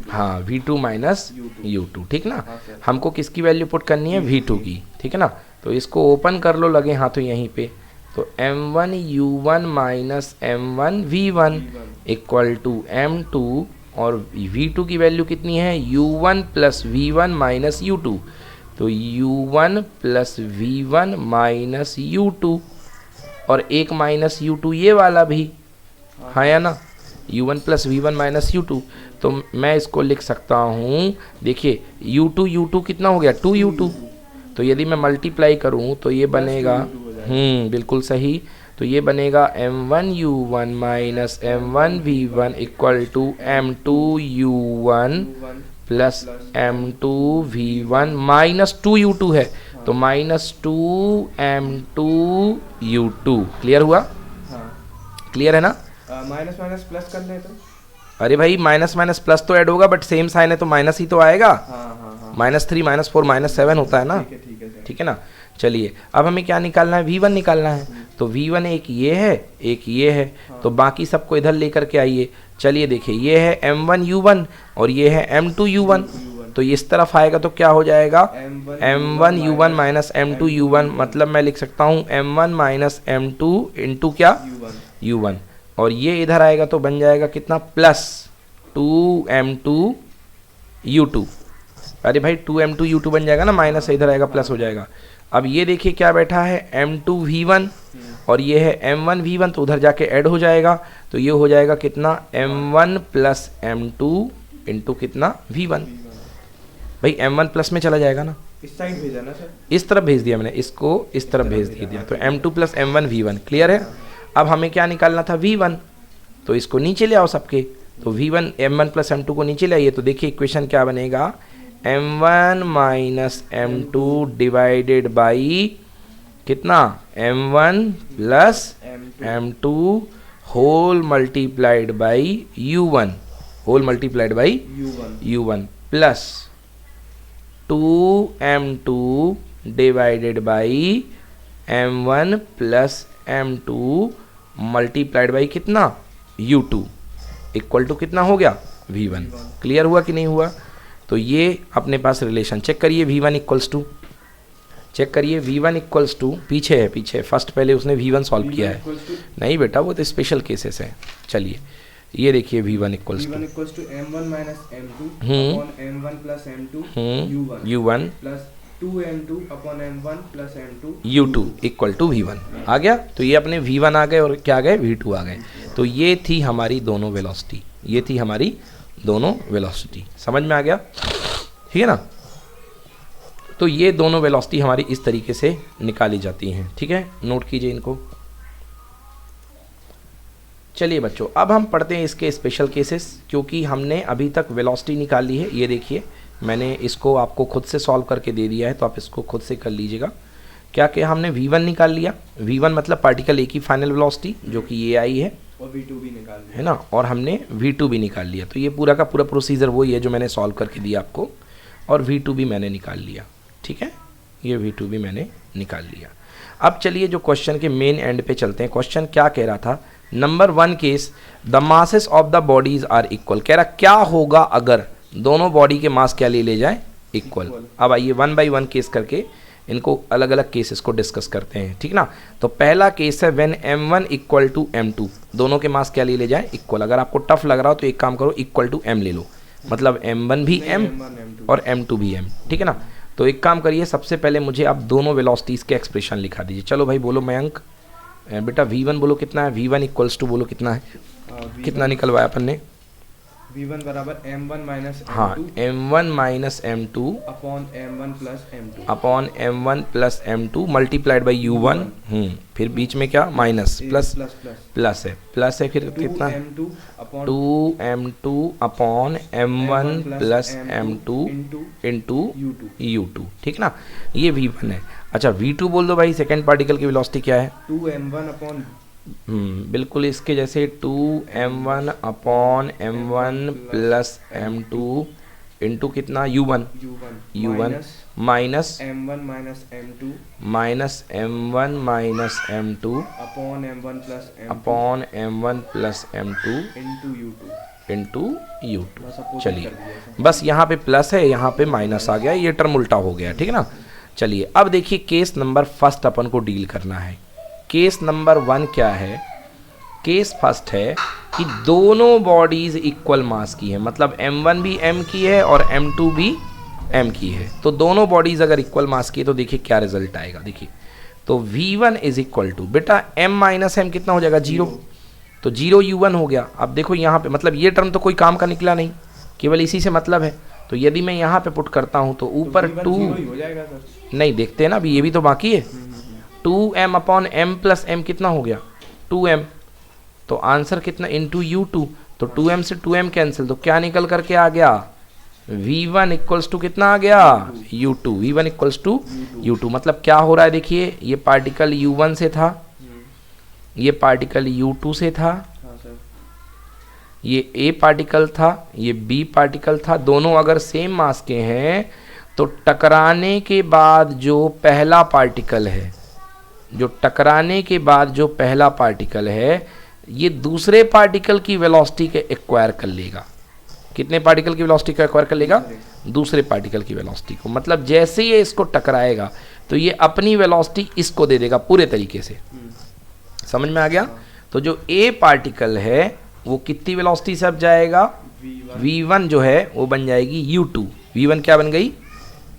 हाँ v2 माइनस u2, ठीक ना। हमको किसकी वैल्यू पुट करनी है v2 की, ठीक है ना। तो इसको ओपन कर लो लगे हाँ तो यहीं पे, तो m1 u1 minus m1 v1 equal to m2, और v2 की वैल्यू कितनी है u1 plus v1 minus u2, तो u1 plus v1 minus u2, और एक माइनस u2 ये वाला भी, हाँ या ना, u1 plus v1 minus u2। तो मैं इसको लिख सकता हूँ, देखिए u2 कितना हो गया 2u2, तो यदि मैं मल्टीप्लाई करूँ तो ये बनेगा बिल्कुल सही, तो ये बनेगा m1u1 minus m1v1 equal to m2u1 plus m2v1 minus 2u2 है, तो माइनस 2m2u2। क्लियर हुआ? क्लियर है ना? माइनस माइनस प्लस कर लें तो? अरे भाई माइनस माइनस प्लस तो ऐड होगा, बट सेम साइन है तो माइनस ही तो आएगा। -3 -4 -7 होता है ना। ठीक है ना। चलिए अब हमें क्या निकालना है? v1 निकालना है। तो v1 एक ये है, एक ये है, तो बाकी सबको इधर लेकर के आइए। चलिए देखिए, ये है m1u1 और ये है m2u1, तो इस तरफ आएगा तो क्या हो जाएगा? m1u1 माइनस m2u1, मतलब मैं लिख सकता हूँ m1 माइनस m2 इंटू क्या? u1। और ये इधर आएगा तो बन जाएगा कितना? Plus 2m2u2। अरे भाई 2m2u2 बन जाएगा ना, माइनस इधर आएगा प्लस हो जाएगा। अब ये देखिए क्या बैठा है? m2v1 और ये है m1v1, तो उधर जाके ऐड हो जाएगा, तो ये हो जाएगा कितना? m1 प्लस m2 इंटू कितना? v1। भाई m1 प्लस में चला जाएगा ना, इस साइड भेजा ना सर? इस तरफ भेज दिया मैंने, इसको इस तरफ भेज दिया, तो m2 plus m1 v1। Clear है? अब हमें क्या निकालना था? v1, तो इसको नीचे ले आओ सबके, तो v1 m1 प्लस m2 को नीचे ले आइए, तो देखिए इक्वेशन क्या बनेगा? m1 minus m2 divided by कितना? m1 plus m2 whole multiplied by u1, whole multiplied by u1 plus 2m2 divided by m1 plus m2 multiplied by कितना? u2 इक्वल टू कितना हो गया? v1। क्लियर हुआ कि नहीं हुआ? तो ये अपने पास रिलेशन चेक करिए, v1 इक्वल्स टू, चेक करिए v1 इक्वल्स टू, पीछे है, पीछे फर्स्ट पहले उसने v1 सॉल्व किया है। नहीं बेटा वो तो स्पेशल केसेस है। चलिए ये देखिए v1 equals to m1 minus m2 upon m1 plus m2 u1 plus 2m2 upon m1 plus m2 u2 equal to v1 आ गया। तो ये अपने v1 आ गए और क्या आ गए? v2 आ गए। तो ये थी हमारी दोनों वेलोसिटी, ये थी हमारी दोनों वेलोसिटी। समझ में आ गया? ठीक है ना। तो ये दोनों वेलोसिटी हमारी इस तरीके से निकाली जाती हैं। ठीक है, नोट कीजिए इनको। चलिए बच्चों, अब हम पढ़ते हैं इसके स्पेशल केसेस, क्योंकि हमने अभी तक वेलोसिटी निकाल ली है। ये देखिए मैंने इसको आपको खुद से सॉल्व करके दे दिया है, तो आप इसको खुद से कर लीजिएगा। क्या क्या हमने v1 निकाल लिया, v1 मतलब पार्टिकल ए की फाइनल वेलोसिटी जो कि ये आई है, और v2 भी निकाल लिया है ना, और हमने v2 भी निकाल लिया। तो ये पूरा का पूरा प्रोसीजर वही है जो मैंने सॉल्व करके दिया आपको, और v2 भी मैंने निकाल लिया। ठीक है, ये v2 भी मैंने निकाल लिया। अब चलिए जो क्वेश्चन के मेन एंड पे चलते हैं। क्वेश्चन क्या कह रहा था? नंबर 1 केस, the masses of the bodies are equal. कह रहा क्या होगा अगर दोनों बॉडी के मास क्या ले जाए? इक्वल। अब आइए 1 बाई 1 केस करके इनको अलग अलग केसेस को डिस्कस करते हैं। ठीक ना। तो पहला केस है when m1 equal to m2, दोनों के मास क्या ले जाए? इक्वल। अगर आपको टफ लग रहा हो तो एक काम करो, इक्वल टू m ले लो, मतलब m1 भी m और m2 भी m। ठीक है ना। तो एक काम करिए, सबसे पहले मुझे आप दोनों वेलोसिटीज़ के एक्सप्रेशन लिखा दीजिए। चलो भाई बोलो मयंक, बेटा v1 बोलो कितना है? v1 इक्वल्स टू बोलो कितना है? कितना निकलवाया अपन ने? v1 बराबर m1 माइनस m2, हाँ m1 minus m2 upon m1 plus m2, upon m1 plus m2 multiplied by u1। फिर बीच में क्या? माइनस प्लस प्लस है, प्लस है, फिर कितना? 2m2 upon m1 plus m2 into u2। ठीक ना, ये v1 है। अच्छा v2 बोल दो भाई, सेकेंड पार्टिकल की वेलोसिटी क्या है? 2m1 अपॉन बिल्कुल इसके जैसे 2m1 upon m1 plus m2 into कितना? u1 minus m1 minus m2 minus m1 minus m2 upon m1 plus m2 into u2। चलिए बस यहाँ पे प्लस है, यहाँ पे माइनस आ गया, ये टर्म उल्टा हो गया। ठीक है ना। चलिए अब देखिए केस नंबर फर्स्ट अपन को डील करना है। केस नंबर 1 क्या है? केस फर्स्ट है कि दोनों बॉडीज इक्वल मास की है, मतलब m1 भी m की है और m2 भी m की है। तो दोनों बॉडीज अगर इक्वल मास की है तो देखिए क्या रिजल्ट आएगा। देखिए तो v1 इज इक्वल टू, बेटा m माइनस m कितना हो जाएगा? 0। तो 0 u1 हो गया। अब देखो यहाँ पे, मतलब ये टर्म तो कोई काम का निकला नहीं, केवल इसी से मतलब है। तो यदि मैं यहाँ पे पुट करता हूँ तो ऊपर 2 नहीं, देखते हैं ना अभी, ये भी तो बाकी है। 2m upon m plus m कितना हो गया? 2m, तो आंसर कितना इंटू u2, तो 2m से 2m कैंसिल, तो क्या निकल करके आ गया v1 इक्वल्स टू कितना आ गया u2, v1 equals to u2। मतलब क्या हो रहा है देखिए, ये पार्टिकल u1 से था, ये पार्टिकल u2 से था, ये a पार्टिकल था, ये b पार्टिकल था, दोनों अगर सेम मास के हैं तो टकराने के बाद जो पहला पार्टिकल है, जो टकराने के बाद जो पहला पार्टिकल है, ये दूसरे पार्टिकल की वेलोसिटी के एक्वायर कर लेगा। कितने पार्टिकल की वेलोसिटी को एक्वायर कर लेगा? दूसरे पार्टिकल की वेलोसिटी को। मतलब जैसे ये इसको टकराएगा तो ये अपनी वेलोसिटी इसको दे देगा पूरे तरीके से। समझ में आ गया? तो जो a पार्टिकल है वो कितनी वेलोसिटी से अब जाएगा? v1 जो है वो बन जाएगी u2। v1 क्या बन गई?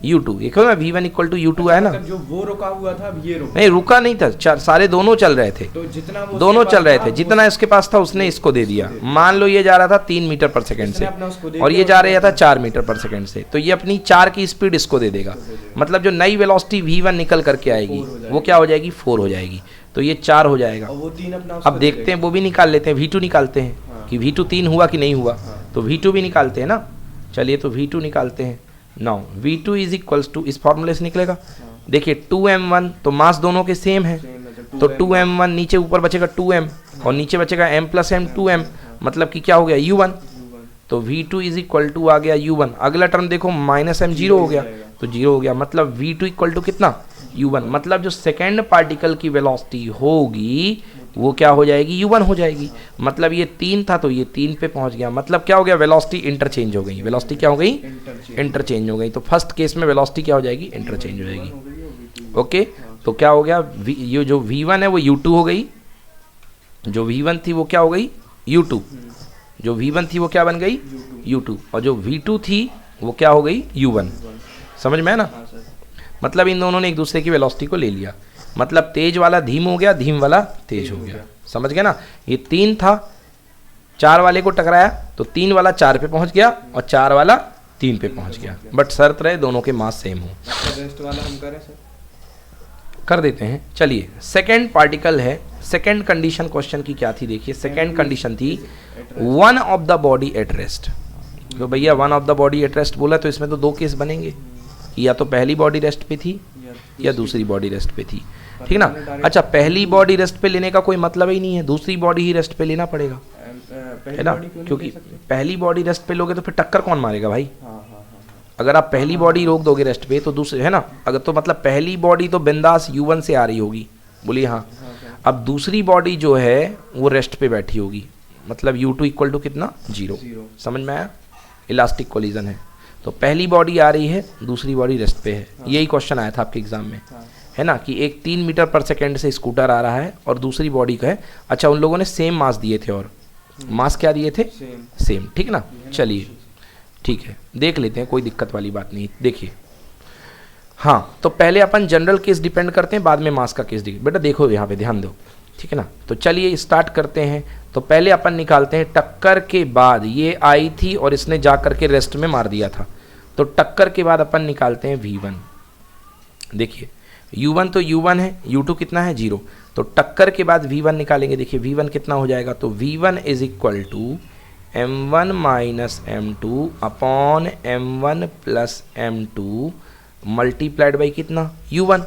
u2। देखो ना v1 इक्वल टू u2 है ना, जो वो रुका हुआ था अब ये रुका नहीं, रुका नहीं था, सारे दोनों चल रहे थे, तो जितना वो दोनों चल रहे थे, जितना इसके पास था उसने इसको दे दिया। मान लो ये जा रहा था 3 मीटर पर सेकंड से और ये जा रहा था 4 मीटर पर सेकंड से, तो ये अपनी 4 की स्पीड इसको दे देगा। मतलब जो नई वेलोसिटी v1 निकल करके आएगी वो क्या हो जाएगी? 4 हो जाएगी, तो ये 4 हो जाएगा। अब देखते हैं, वो भी निकाल लेते हैं, v2 निकालते हैं कि v2 3 हुआ कि नहीं हुआ, तो v2 भी निकालते हैं ना। चलिए तो v2 निकालते हैं। Now v2 is equals to, इस फॉर्मूले से निकलेगा, देखिए 2m1, तो मास दोनों के सेम है, तो 2m1 नीचे ऊपर बचेगा 2m और नीचे बचेगा m प्लस m 2m, मतलब कि क्या हो गया? u1। तो v2 इज इक्वल टू आ गया u1। अगला टर्म देखो माइनस m 0 हो गया, तो 0 हो गया, मतलब v2 इक्वल टू कितना? u1। मतलब जो सेकेंड पार्टिकल की वेलोसिटी होगी वो क्या हो जाएगी? u1 हो जाएगी। मतलब ये 3 था तो ये 3 पे पहुंच गया, मतलब क्या हो गया? वेलोसिटी इंटरचेंज हो गई। वेलोसिटी क्या हो गई? इंटरचेंज हो गई। तो फर्स्ट केस में वेलोसिटी क्या हो जाएगी? इंटरचेंज हो जाएगी। ओके, तो क्या हो गया? ये जो v1 है वो u2 हो गई, जो v1 थी वो क्या हो गई? u2। जो v1 थी वो क्या बन गई? u2। और जो v2 थी वो क्या हो गई? u1। समझ में है ना? मतलब इन दोनों ने एक दूसरे की वेलोसिटी को ले लिया, मतलब तेज वाला धीम हो गया, धीम वाला तेज हो गया। समझ गए ना? ये 3 था, 4 वाले को टकराया तो 3 वाला 4 पे पहुंच गया और 4 वाला 3 पे पहुंच गया, बट शर्त रहे दोनों के मास सेम हो। रेस्ट वाला हम करें सर? कर देते हैं। चलिए, सेकेंड पार्टिकल है, सेकेंड कंडीशन क्वेश्चन की क्या थी देखिए। सेकेंड कंडीशन थी one of the body at rest. तो भैया one of the body at rest बोला तो इसमें तो 2 केस बनेंगे, या तो पहली बॉडी रेस्ट पे थी या दूसरी बॉडी रेस्ट पे थी, ठीक ना? अच्छा, पहली बॉडी रेस्ट पे लेने का कोई मतलब ही नहीं है, दूसरी बॉडी ही रेस्ट पे लेना पड़ेगा, है ना? क्योंकि पहली बॉडी रेस्ट पे लोगे तो फिर टक्कर कौन मारेगा भाई? अगर आप पहली बॉडी रोक दोगे रेस्ट पे तो दूसरे, है ना? अगर तो मतलब पहली बॉडी तो बिंदास u1 से आ रही होगी, बोलिए हाँ। अब दूसरी बॉडी जो है वो रेस्ट पे बैठी होगी, मतलब u2 इक्वल टू कितना? 0। समझ में आया? इलास्टिक कोलिजन है, तो पहली बॉडी आ रही है, दूसरी बॉडी रेस्ट पे है। यही क्वेश्चन आया था आपके एग्जाम में, है ना? कि एक 3 मीटर पर सेकेंड से स्कूटर आ रहा है और दूसरी बॉडी का है। अच्छा, उन लोगों ने सेम मास दिए थे, और मास क्या दिए थे? सेम, ठीक ना? चलिए ठीक है, देख लेते हैं, कोई दिक्कत वाली बात नहीं। देखिए, हाँ, तो पहले अपन जनरल केस डिपेंड करते हैं, बाद में मास का केस डिपेंड। बेटा देखो यहाँ पे ध्यान दो, ठीक है ना? तो चलिए स्टार्ट करते हैं। तो पहले अपन निकालते हैं टक्कर के बाद ये आई थी और इसने जा करके रेस्ट में मार दिया था, तो टक्कर के बाद अपन निकालते हैं v1। देखिए u1 तो u1 है, u2 कितना है? 0। तो टक्कर के बाद v1 निकालेंगे। देखिए v1 कितना हो जाएगा? तो v1 is equal to m1 minus m2 upon m1 plus m2 multiplied by कितना? u1।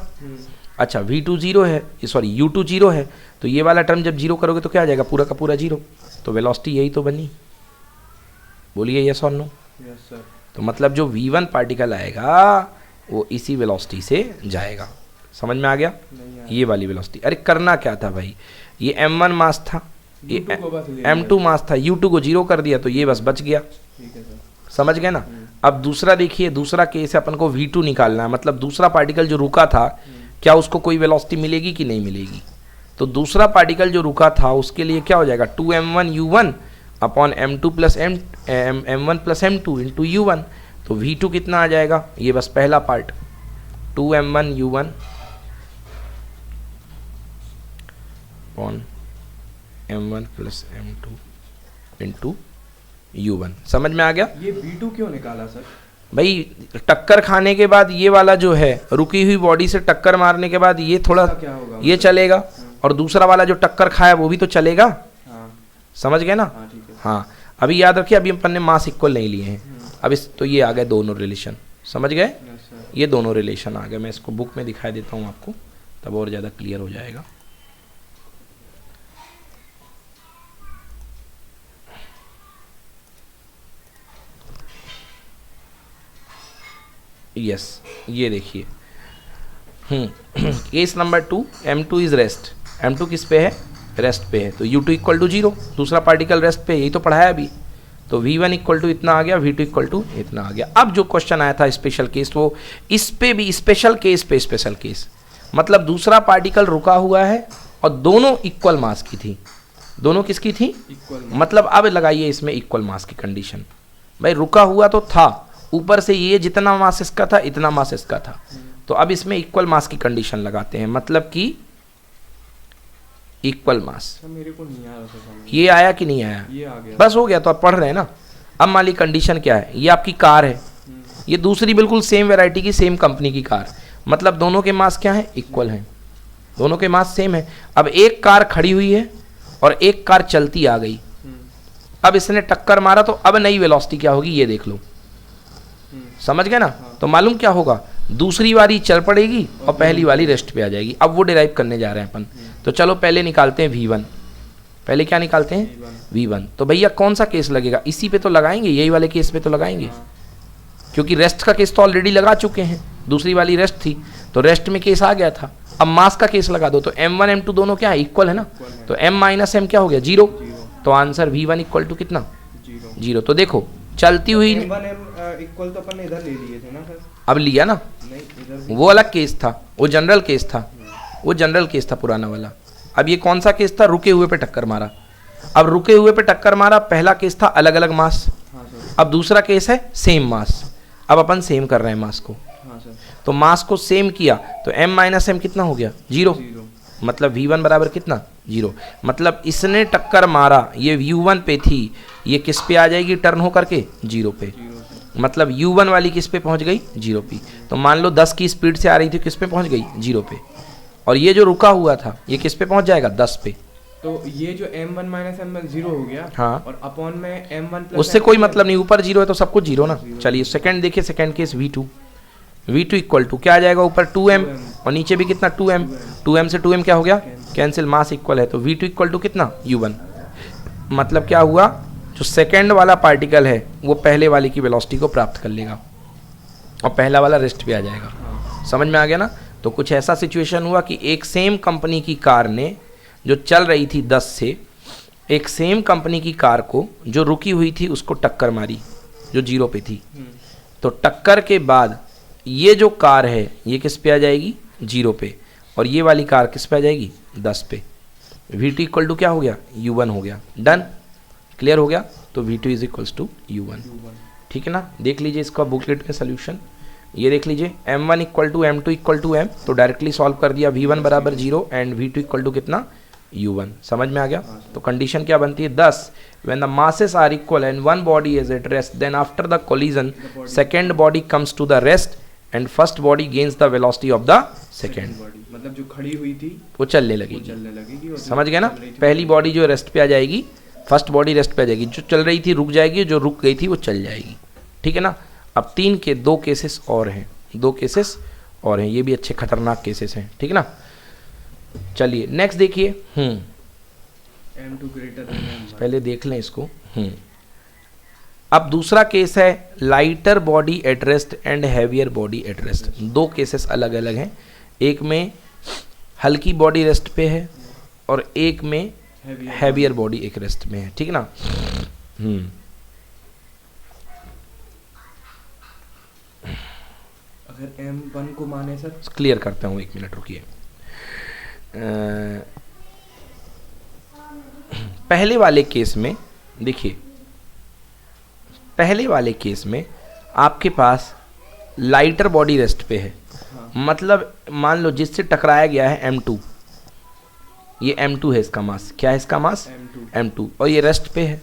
अच्छा, v2 0 है, सॉरी u2 0 है, तो ये वाला टर्म जब 0 करोगे तो क्या आ जाएगा? पूरा का पूरा 0। तो वेलोसिटी यही तो बनी, बोलिए यस और नो? Yes sir. तो मतलब जो v1 पार्टिकल आएगा वो इसी वेलोसिटी से जाएगा। समझ में आ गया? ये वाली वेलोसिटी। अरे करना क्या था भाई, ये m1 मास था, ये m2 मास था, u2 को 0 कर दिया तो ये बस बच गया। समझ गए ना? अब दूसरा देखिए, दूसरा केस है, अपन को v2 निकालना है, मतलब दूसरा पार्टिकल जो रुका था क्या उसको कोई वेलोसिटी मिलेगी कि नहीं मिलेगी? तो दूसरा पार्टिकल जो रुका था उसके लिए क्या हो जाएगा? 2m1 u1 upon m2 plus m1 plus m2 into u1। तो v2 कितना आ जाएगा? ये बस पहला part 2m1 u1 upon m1 plus m2 into u1। समझ में आ गया? ये v2 क्यों निकाला सर? भाई टक्कर खाने के बाद ये वाला जो है रुकी हुई बॉडी से टक्कर मारने के बाद ये थोड़ा क्या होगा? ये चलेगा, और दूसरा वाला जो टक्कर खाया वो भी तो चलेगा। हाँ। समझ गए ना। हाँ, ठीक है। हाँ, अभी याद रखिए, अभी अपन ने मास इक्वल नहीं लिए हैं। अब इस तो ये आ गए दोनों रिलेशन, समझ गए। Yes sir. ये दोनों रिलेशन आ गए। मैं इसको बुक में दिखाई देता हूँ आपको, तब और ज़्यादा क्लियर हो जाएगा। यस, ये देखिए। Case number 2, m2 is rest. m2 किस पे है? रेस्ट पे है, तो u2 इक्वल टू 0, दूसरा पार्टिकल रेस्ट पे, यही तो पढ़ाया अभी। तो v1 इक्वल टू इतना आ गया, v2 इक्वल टू इतना आ गया। अब जो क्वेश्चन आया था स्पेशल केस, वो इस पे भी स्पेशल केस पे स्पेशल केस, मतलब दूसरा पार्टिकल रुका हुआ है और दोनों इक्वल मास की थी। दोनों किसकी थी? इक्वल। मतलब अब लगाइए इसमें इक्वल मास की कंडीशन। भाई रुका हुआ तो था, ऊपर से ये जितना मास इसका था इतना मास इसका था, तो अब इसमें इक्वल मास की कंडीशन लगाते हैं, मतलब कि इक्वल मास। मेरे को नहीं आ रहा था समझ। ये आया कि नहीं आया? ये आ गया। बस हो गया, तो आप पढ़ रहे हैं ना। अब मान ली कंडीशन क्या है, ये आपकी कार है, ये दूसरी बिल्कुल सेम वैरायटी की सेम कंपनी की कार, मतलब दोनों के मास क्या है? इक्वल हैं, दोनों के मास सेम है। अब एक कार खड़ी हुई है और एक कार चलती आ गई, अब इसने टक्कर मारा, तो अब नई वेलोसिटी क्या होगी ये देख लो। समझ गए ना। तो मालूम क्या होगा, दूसरी वाली चल पड़ेगी और पहली वाली रेस्ट पे आ जाएगी। अब वो डिराइव करने जा रहे हैं अपन। तो चलो पहले निकालते हैं v1। पहले क्या निकालते हैं? v1। तो भैया कौन सा केस लगेगा? इसी पे तो लगाएंगे, यही वाले केस पे तो लगाएंगे, क्योंकि रेस्ट का केस तो ऑलरेडी लगा चुके हैं, दूसरी वाली रेस्ट थी तो रेस्ट में केस आ गया था। अब मास का केस लगा दो, तो m1 m2 दोनों क्या है? इक्वल है ना। तो m माइनस m क्या हो गया? 0। तो आंसर v1 इक्वल टू कितना? 0। तो देखो चलती हुई इक्वल तो अपन ने इधर ले लिए थे ना सर। अब लिया ना, नहीं इधर वो अलग केस था, वो जनरल केस था, वो जनरल केस था पुराना वाला। अब ये कौन सा केस था? रुके हुए पे टक्कर मारा। अब रुके हुए पे टक्कर मारा, पहला केस था अलग अलग मास, हाँ सर। अब दूसरा केस है सेम मास। अब अपन सेम कर रहे हैं मास को, हाँ सर। तो मास को सेम किया तो m माइनस m कितना हो गया? 0। मतलब v1 बराबर कितना? 0। मतलब इसने टक्कर मारा, ये u1 पे थी, ये किस पे आ जाएगी टर्न हो करके? 0 पे। मतलब u1 वाली किस पे पहुंच गई? 0 पे। तो मान लो 10 की स्पीड से आ रही थी, किस पे पहुंच गई? 0 पे। और ये जो रुका हुआ था ये किस पे पहुंच जाएगा? 10 पे। तो ये जो m1 माइनस m1 0 हो गया। हाँ। और अपॉन में m1 प्लस उससे कोई मतलब नहीं, ऊपर 0 है तो सब कुछ 0 ना। चलिए सेकंड देखिए, second case v2। v2 equal to क्या आ जाएगा? ऊपर 2m और नीचे भी कितना? 2m। 2m से 2m क्या हो गया? कैंसिल, मास इक्वल है, तो v2 इक्वल टू कितना? u1। मतलब क्या हुआ, जो सेकंड वाला पार्टिकल है वो पहले वाले की वेलोसिटी को प्राप्त कर लेगा और पहला वाला रेस्ट पे आ जाएगा। समझ में आ गया ना। तो कुछ ऐसा सिचुएशन हुआ कि एक सेम कंपनी की कार ने जो चल रही थी 10 से, एक सेम कंपनी की कार को जो रुकी हुई थी उसको टक्कर मारी जो 0 पे थी। तो टक्कर के बाद ये जो कार है ये किस पे आ जाएगी? 0 पे, और ये वाली कार किस पे आ जाएगी? 10 पे। v2 इक्वल टू क्या हो गया? u1 हो गया। डन, क्लियर हो गया। तो v2 is equals to u1। ठीक है ना। देख लीजिए इसका बुकलेट में सोल्यूशन, ये देख लीजिए m1 equal to m2 equal to m, तो डायरेक्टली सॉल्व कर दिया, v1 बराबर 0 एंड v2 इक्वल टू कितना? u1। समझ में आ गया। तो कंडीशन क्या बनती है? 10 when the masses are equal and one body is at rest, then after the collision second body comes to the rest and first body gains the velocity of the second। मतलब जो खड़ी हुई थी वो चलने लगेगी। और समझ गए ना। पहली बॉडी जो रेस्ट पे आ जाएगी, फर्स्ट बॉडी रेस्ट पे आ जाएगी, जो चल रही थी रुक जाएगी, जो रुक गई थी वो चल जाएगी। ठीक है ना। अब 3 के 2 केसेस और हैं, 2 केसेस और हैं, ये भी अच्छे खतरनाक केसेस हैं। ठीक है ना। चलिए नेक्स्ट देखिए। m2 greater than m1। पहले देख लें इसको। अब दूसरा केस है lighter body at rest and heavier body at rest. 2 cases अलग अलग हैं, एक में हल्की बॉडी रेस्ट पे है और एक में हैवियर बॉडी एक रेस्ट में है। ठीक है ना। अगर m1 को माने सर, क्लियर करता हूँ, 1 मिनट रुकिए। पहले वाले केस में देखिए, पहले वाले केस में आपके पास लाइटर बॉडी रेस्ट पे है। मतलब मान लो जिससे टकराया गया है m2, ये m2 है, इसका मास क्या है? इसका मास m2 और ये रेस्ट पे है।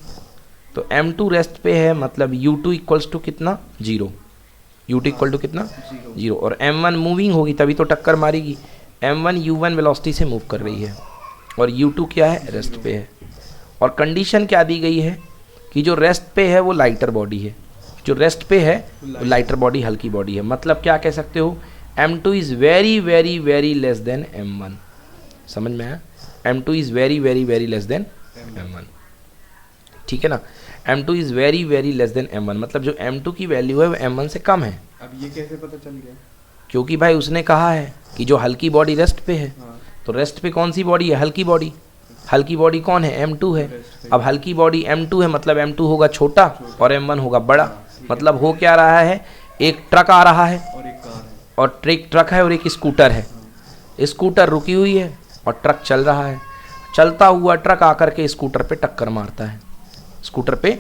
तो m2 रेस्ट पे है, मतलब u2 इक्वल्स टू कितना? 0। u2 इक्वल टू कितना? 0। और m1 मूविंग होगी तभी तो टक्कर मारेगी। m1 u1 वेलोसिटी से मूव कर रही है। और U2 क्या है, रेस्ट पे है। और कंडीशन क्या दी गई है कि जो रेस्ट पे है वो लाइटर बॉडी है, जो रेस्ट पे है वो लाइटर बॉडी हल्की बॉडी है। मतलब क्या कह सकते हो, M2 is very very very less than M1। समझ में आया, M2 is very very very less than M1, ठीक है ना। M2 is very very less than M1, मतलब जो M2 की वैल्यू है वो M1 से कम है। अब ये कैसे पता चल गया? क्योंकि भाई उसने कहा है कि जो हल्की बॉडी रेस्ट पे है, हाँ। तो रेस्ट पे कौन सी बॉडी है, हल्की बॉडी। हल्की बॉडी कौन है, M2 है। अब हल्की बॉडी M2 है, मतलब M2 होगा छोटा और M1 होगा बड़ा। मतलब हो क्या रहा है, एक ट्रक आ रहा है और एक कार है, और ट्रक है और एक स्कूटर है। स्कूटर रुकी हुई है और ट्रक चल रहा है। चलता हुआ ट्रक आकर के स्कूटर पे टक्कर मारता है, स्कूटर पे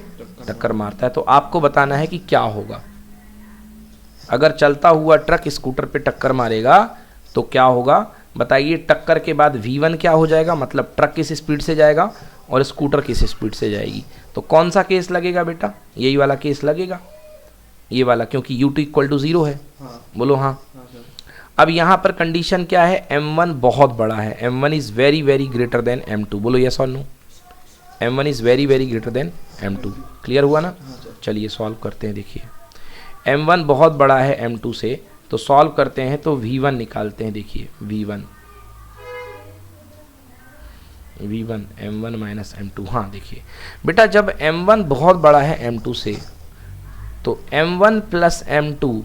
टक्कर मारता है। तो आपको बताना है कि क्या होगा। अगर चलता हुआ ट्रक स्कूटर पे टक्कर मारेगा तो क्या होगा बताइए। टक्कर के बाद V1 क्या हो जाएगा, मतलब ट्रक किस स्पीड से जाएगा और स्कूटर किस स्पीड से जाएगी। तो कौन सा केस लगेगा बेटा, यही वाला केस लगेगा, ये वाला, क्योंकि U2 = 0 है। हाँ। बोलो हाँ, हाँ सर। अब यहाँ पर कंडीशन क्या है, M1 बहुत बड़ा है, M1 is very very greater than M2। बोलो यस और no, M1 is very very greater than M2। Clear हुआ ना। चलिए सॉल्व करते हैं। देखिए M1 बहुत बड़ा है M2 से, तो सॉल्व करते हैं तो V1 निकालते हैं। देखिए V1 M1 माइनस M2। हाँ देखिए बेटा, जब M1 बहुत बड़ा है M2 से तो M1 plus M2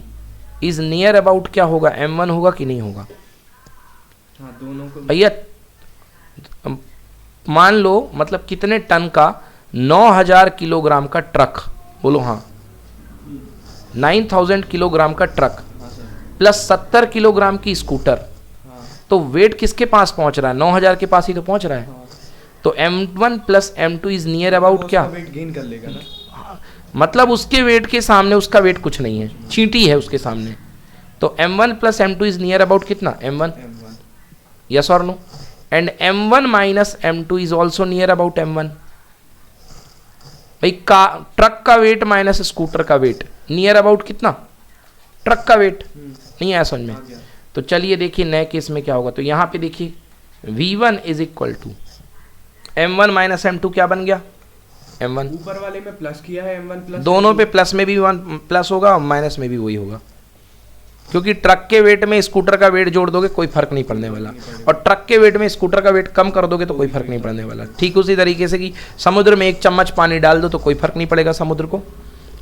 is near about क्या होगा, M1 होगा कि नहीं होगा। हाँ, दोनों को भैया मान लो, मतलब कितने टन का, 9000 किलोग्राम का ट्रक। बोलो हाँ, 9000 किलोग्राम का ट्रक प्लस 70 किलोग्राम की स्कूटर। तो वेट किसके पास पहुंच रहा है, 9000 के पास ही तो पहुंच रहा है। तो M1 plus M2 is near about क्या, वेट गेन कर लेगा ना। मतलब उसके वेट के सामने उसका वेट कुछ नहीं है, चींटी है उसके सामने। तो M1 plus M2 is near about कितना, M1। यस और no. And M1 minus M2 is also near about M1। भाई ट्रक का वेट माइनस स्कूटर का वेट नियर अबाउट कितना, ट्रक का वेट। नहीं आया समझ में। तो चलिए देखिए नए केस में क्या होगा। तो यहाँ पे देखिए V1 is equal to M1 minus M2 क्या बन गया, M1। ऊपर वाले में प्लस किया है, M1 प्लस, दोनों पे प्लस में भी 1 प्लस होगा, माइनस में भी वही होगा, क्योंकि ट्रक के वेट में स्कूटर का वेट जोड़ दोगे कोई फर्क नहीं पड़ने वाला, और ट्रक के वेट में स्कूटर का वेट कम कर दोगे तो कोई फर्क नहीं पड़ने वाला। ठीक उसी तरीके से कि समुद्र में 1 चम्मच पानी डाल दो तो कोई फर्क नहीं पड़ेगा समुद्र को,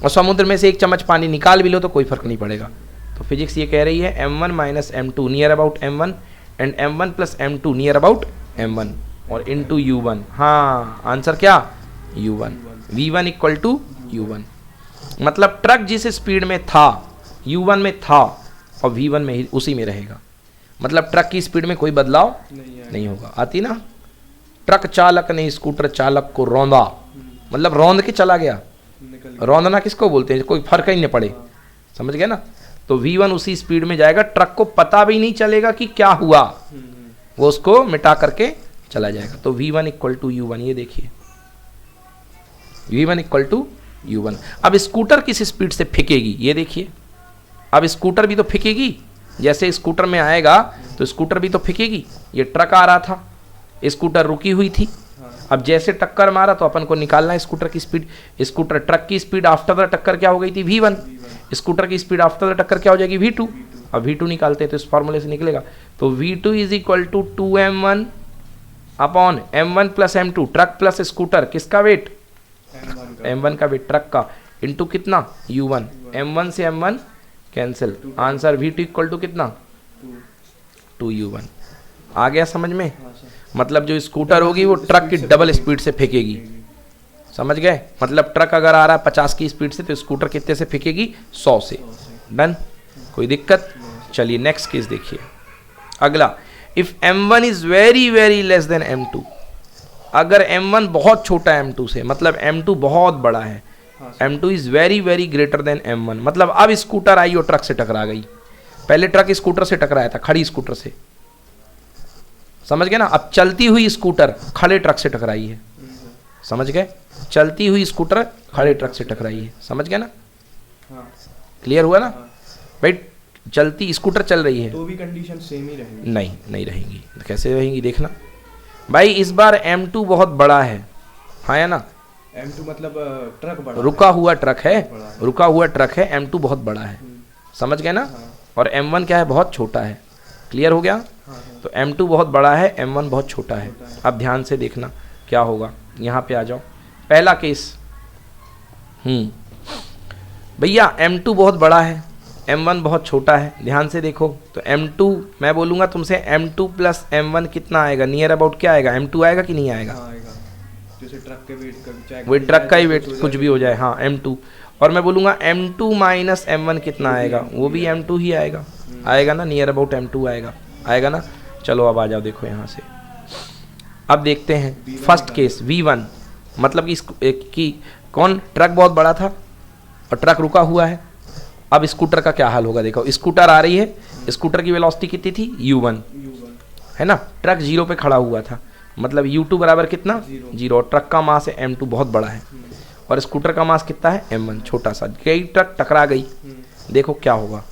और समुद्र में से 1 चम्मच पानी निकाल भी लो तो कोई फर्क नहीं पड़ेगा। तो फिजिक्स ये कह रही है M1 minus M2 near about M1 and M1 plus M2 near about M1 और इनटू U1। हाँ आंसर क्या, U1। V1 equal to U1, मतलब ट्रक जिस स्पीड में था U1 में था और V1 में ही उसी में रहेगा, मतलब ट्रक की स्पीड में कोई बदलाव नहीं होगा। आती ना, ट्रक चालक ने स्कूटर चालक को रौंदा, मतलब रौंद के चला गया। रौंदना किसको बोलते हैं, कोई फर्क ही नहीं पड़े, समझ गए ना। तो V1 उसी स्पीड में जाएगा, ट्रक को पता भी नहीं चलेगा कि क्या हुआ, वो उसको मिटा करके चला जाएगा। तो V1 इक्वल टू U1, ये देखिए V1 इक्वल टू U1। अब स्कूटर किस स्पीड से फेंकेगी, ये देखिए। अब स्कूटर भी तो फेंकेगी, जैसे स्कूटर में आएगा तो स्कूटर भी तो फेंकेगी। ये ट्रक आ रहा था, स्कूटर रुकी हुई थी, अब जैसे टक्कर मारा तो अपन को निकालना है स्कूटर की स्पीड। स्कूटर ट्रक की स्पीड आफ्टर द टक्कर क्या हो गई थी, V1। स्कूटर की स्पीड आफ्टर द टक्कर क्या हो जाएगी, V2। अब V2 निकालते हैं तो इस फॉर्मूले से निकलेगा। तो V2 is equal to 2M1 upon M1 plus M2, truck plus scooter, किसका वेट, M1 का वेट, ट्रक का, इंटू कितना, U1। M1 से M1 cancel, answer V2 equal to कितना, 2U1। आ गया समझ में। मतलब जो स्कूटर होगी वो ट्रक की डबल स्पीड से फेंकेगी, समझ गए। मतलब ट्रक अगर आ रहा है 50 की स्पीड से तो स्कूटर कितने से फेंकेगी, 100 से। डन, कोई दिक्कत। चलिए नेक्स्ट केस देखिए अगला। If M1 is very very less than M2, अगर M1 बहुत छोटा है M2 से, मतलब M2 बहुत बड़ा है, M2 is very very greater then M1, मतलब अब स्कूटर आई और ट्रक से टकरा गई। पहले ट्रक स्कूटर से टकराया था, खड़ी स्कूटर से, समझ गए ना। अब चलती हुई स्कूटर खड़े ट्रक से टकराई है, समझ गए। चलती हुई स्कूटर खड़े ट्रक से टकराई है, समझ गए ना। क्लियर हुआ ना भाई। चलती स्कूटर चल रही है तो भी कंडीशन सेम ही रहेगी, नहीं रहेंगी। कैसे रहेंगी देखना। भाई इस बार M2 बहुत बड़ा है, हाँ या ना? M2 मतलब ट्रक बड़ा रुका हुआ ट्रक है, बड़ा है। रुका हुआ ट्रक है, M2 बहुत बड़ा है, समझ गए ना? हाँ। और M1 क्या है? बहुत छोटा है। क्लियर हो गया? हाँ। तो M2 बहुत बड़ा है, M1 बहुत छोटा है। छोटा है। अब ध्यान से देखना क्या होगा, यहाँ पे आ जाओ। पहला केस, भैया M2 बहुत बड़ा है, M1 बहुत छोटा है। ध्यान से देखो, तो M2 मैं बोलूँगा तुमसे M2 प्लस M1 कितना आएगा? नियर अबाउट क्या आएगा? M2 आएगा कि नहीं आएगा? हाँ, आएगा। जैसे ट्रक के वेट का चाहे वही ट्रक का ही वेट कुछ भी हो जाए, हाँ M2। और मैं बोलूँगा M2 माइनस M1 कितना आएगा? वो भी M2 ही आएगा, आएगा ना? नियर अबाउट M2 आएगा, आएगा ना? चलो अब आ जाओ, देखो यहाँ से अब देखते हैं फर्स्ट केस V1, मतलब कि कौन? ट्रक बहुत बड़ा था और ट्रक रुका हुआ है। अब स्कूटर का क्या हाल होगा? देखो स्कूटर आ रही है, स्कूटर की वेलोसिटी कितनी थी? U1 है ना? ट्रक 0 पे खड़ा हुआ था, मतलब U2 बराबर कितना? 0। और ट्रक का मास है M2 बहुत बड़ा है, और स्कूटर का मास कितना है? M1 छोटा सा। कई ट्रक टकरा गई, देखो क्या होगा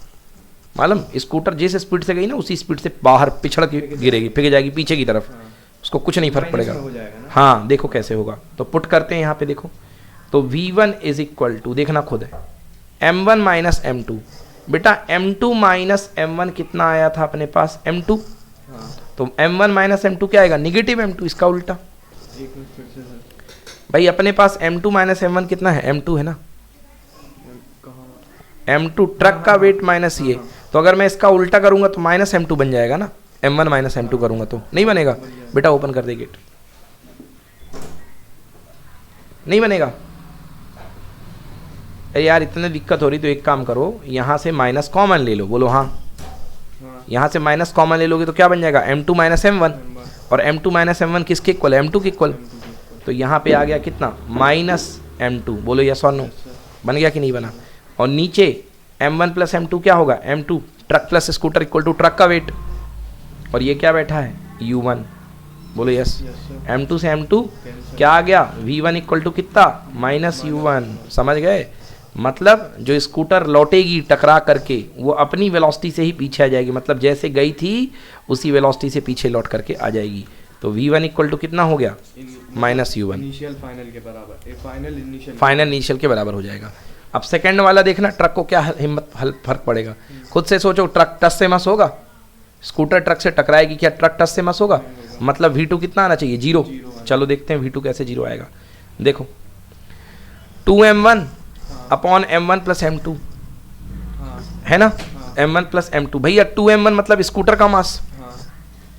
मालूम? स्कूटर जिस स्पीड से गई ना, उसी स्पीड से बाहर पिछड़ के गिरेगी, फिर जाएगी पीछे की तरफ, उसको कुछ नहीं फर्क पड़ेगा। हाँ देखो कैसे होगा, तो पुट करते हैं यहाँ पे, देखो तो V1 इज इक्वल टू, देखना खुद है, M1 माइनस M2। बेटा M2 माइनस M1 कितना आया था अपने पास? M2। तो M1 माइनस M2 क्या आएगा? निगेटिव M2, इसका उल्टा। भाई अपने पास M2 माइनस M1 कितना है? M2 है ना? M2 ट्रक का वेट माइनस ये, तो अगर मैं इसका उल्टा करूंगा तो माइनस M2 बन जाएगा ना? M1 माइनस M2 करूंगा तो नहीं बनेगा? बेटा ओपन कर दे गेट, नहीं बनेगा। अरे यार इतने दिक्कत हो रही, तो एक काम करो, यहाँ से माइनस कॉमन ले लो, बोलो हाँ। यहाँ से माइनस कॉमन ले लोगे तो क्या बन जाएगा? M2 माइनस M1, और M2 माइनस M1 किसके इक्वल है? M2 के इक्वल। तो यहाँ पे आ गया कितना? माइनस M2, बोलो यस और नो, बन गया कि नहीं बना? और नीचे M1 प्लस M2 क्या होगा? M2 truck plus scooter equal to truck का वेट, और ये क्या बैठा है? U1, बोलो यस। M2 से M2 क्या आ गया? V1 इक्वल टू कितना? माइनस U1, समझ गए? मतलब जो स्कूटर लौटेगी टकरा करके, वो अपनी वेलोसिटी से ही पीछे आ जाएगी, मतलब जैसे गई थी उसी वेलोसिटी से पीछे लौट करके आ जाएगी। तो V1 इक्वल टू कितना हो गया? माइनस U1, इनिशियल फाइनल के बराबर, फाइनल इनिशियल के बराबर हो जाएगा। अब सेकंड वाला देखना, ट्रक को क्या हिम्मत फर्क पड़ेगा? खुद से सोचो, ट्रक टस से मस होगा? स्कूटर ट्रक से टकराएगी, क्या ट्रक टस से मस होगा? मतलब V2 कितना आना चाहिए? 0। चलो देखते हैं V2 कैसे 0 आएगा। देखो 2M1 upon M1 plus M2 है ना? M1 प्लस M2, भैया 2M1 मतलब स्कूटर का मास,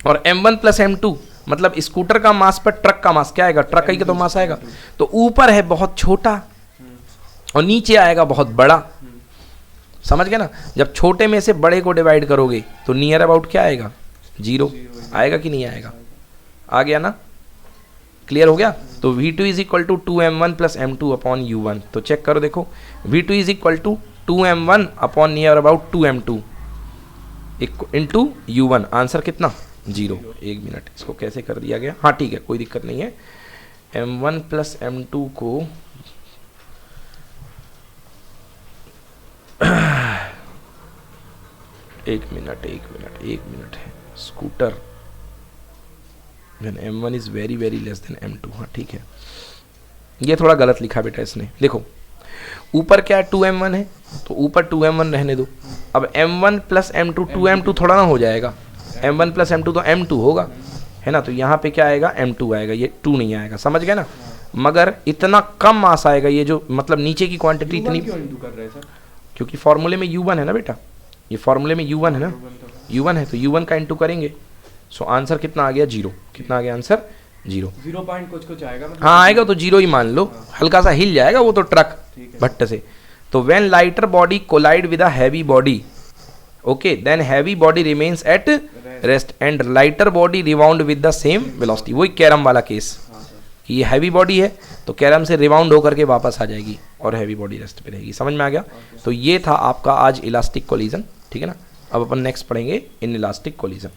और M1 प्लस M2 मतलब स्कूटर का मास पर ट्रक का मास क्या आएगा? ट्रक ही का तो मास आएगा। तो ऊपर है बहुत छोटा और नीचे आएगा बहुत बड़ा, समझ गए ना? जब छोटे में से बड़े को डिवाइड करोगे तो नियर अबाउट क्या आएगा? 0 आएगा कि नहीं आएगा? आ गया ना? क्लियर हो गया? तो V2 is equal to 2M1 plus M2 upon U1। तो चेक करो, देखो V2 is equal to 2M1 upon near about 2M2 into U1। Answer कितना? 0। एक मिनट, इसको कैसे कर दिया गया? हाँ ठीक है, कोई दिक्कत नहीं है। M1 प्लस M2 को एक मिनट है, scooter when M1 is very very less than M2, हाँ ठीक है, ये थोड़ा गलत लिखा बेटा इसने। देखो ऊपर क्या है? 2M1 है, तो ऊपर 2M1 रहने दो। अब M1 प्लस M2 2M2 थोड़ा ना हो जाएगा, M1 प्लस M2 तो M2 होगा, है ना? तो यहाँ पे क्या आएगा? M2 आएगा, ये 2 नहीं आएगा, समझ गए ना? मगर इतना कम मास आएगा, ये जो मतलब नीचे की क्वांटिटी इतनी, क्योंकि फॉर्मूले में U1 है ना बेटा, ये फॉर्मूले में U1 है ना, U1 है तो U1 का इंटू करेंगे। सो आंसर कितना आ गया? 0। कितना आ गया आंसर? 0। 0 पॉइंट कुछ आएगा, मतलब हाँ आएगा तो 0 ही मान लो, हल्का सा हिल जाएगा वो तो ट्रक भट्ट से। तो when lighter body collide with a heavy body, okay, then heavy body remains at rest and lighter body rebound with the same velocity. वही कैरम वाला केस, कि ये हैवी बॉडी है तो कैरम से रिबाउंड होकर के वापस आ जाएगी और हैवी बॉडी रेस्ट पे रहेगी। समझ में आ गया? तो ये था आपका आज इलास्टिक कोलिजन, ठीक है ना? अब अपन नेक्स्ट पढ़ेंगे इन इलास्टिक कोलिजन।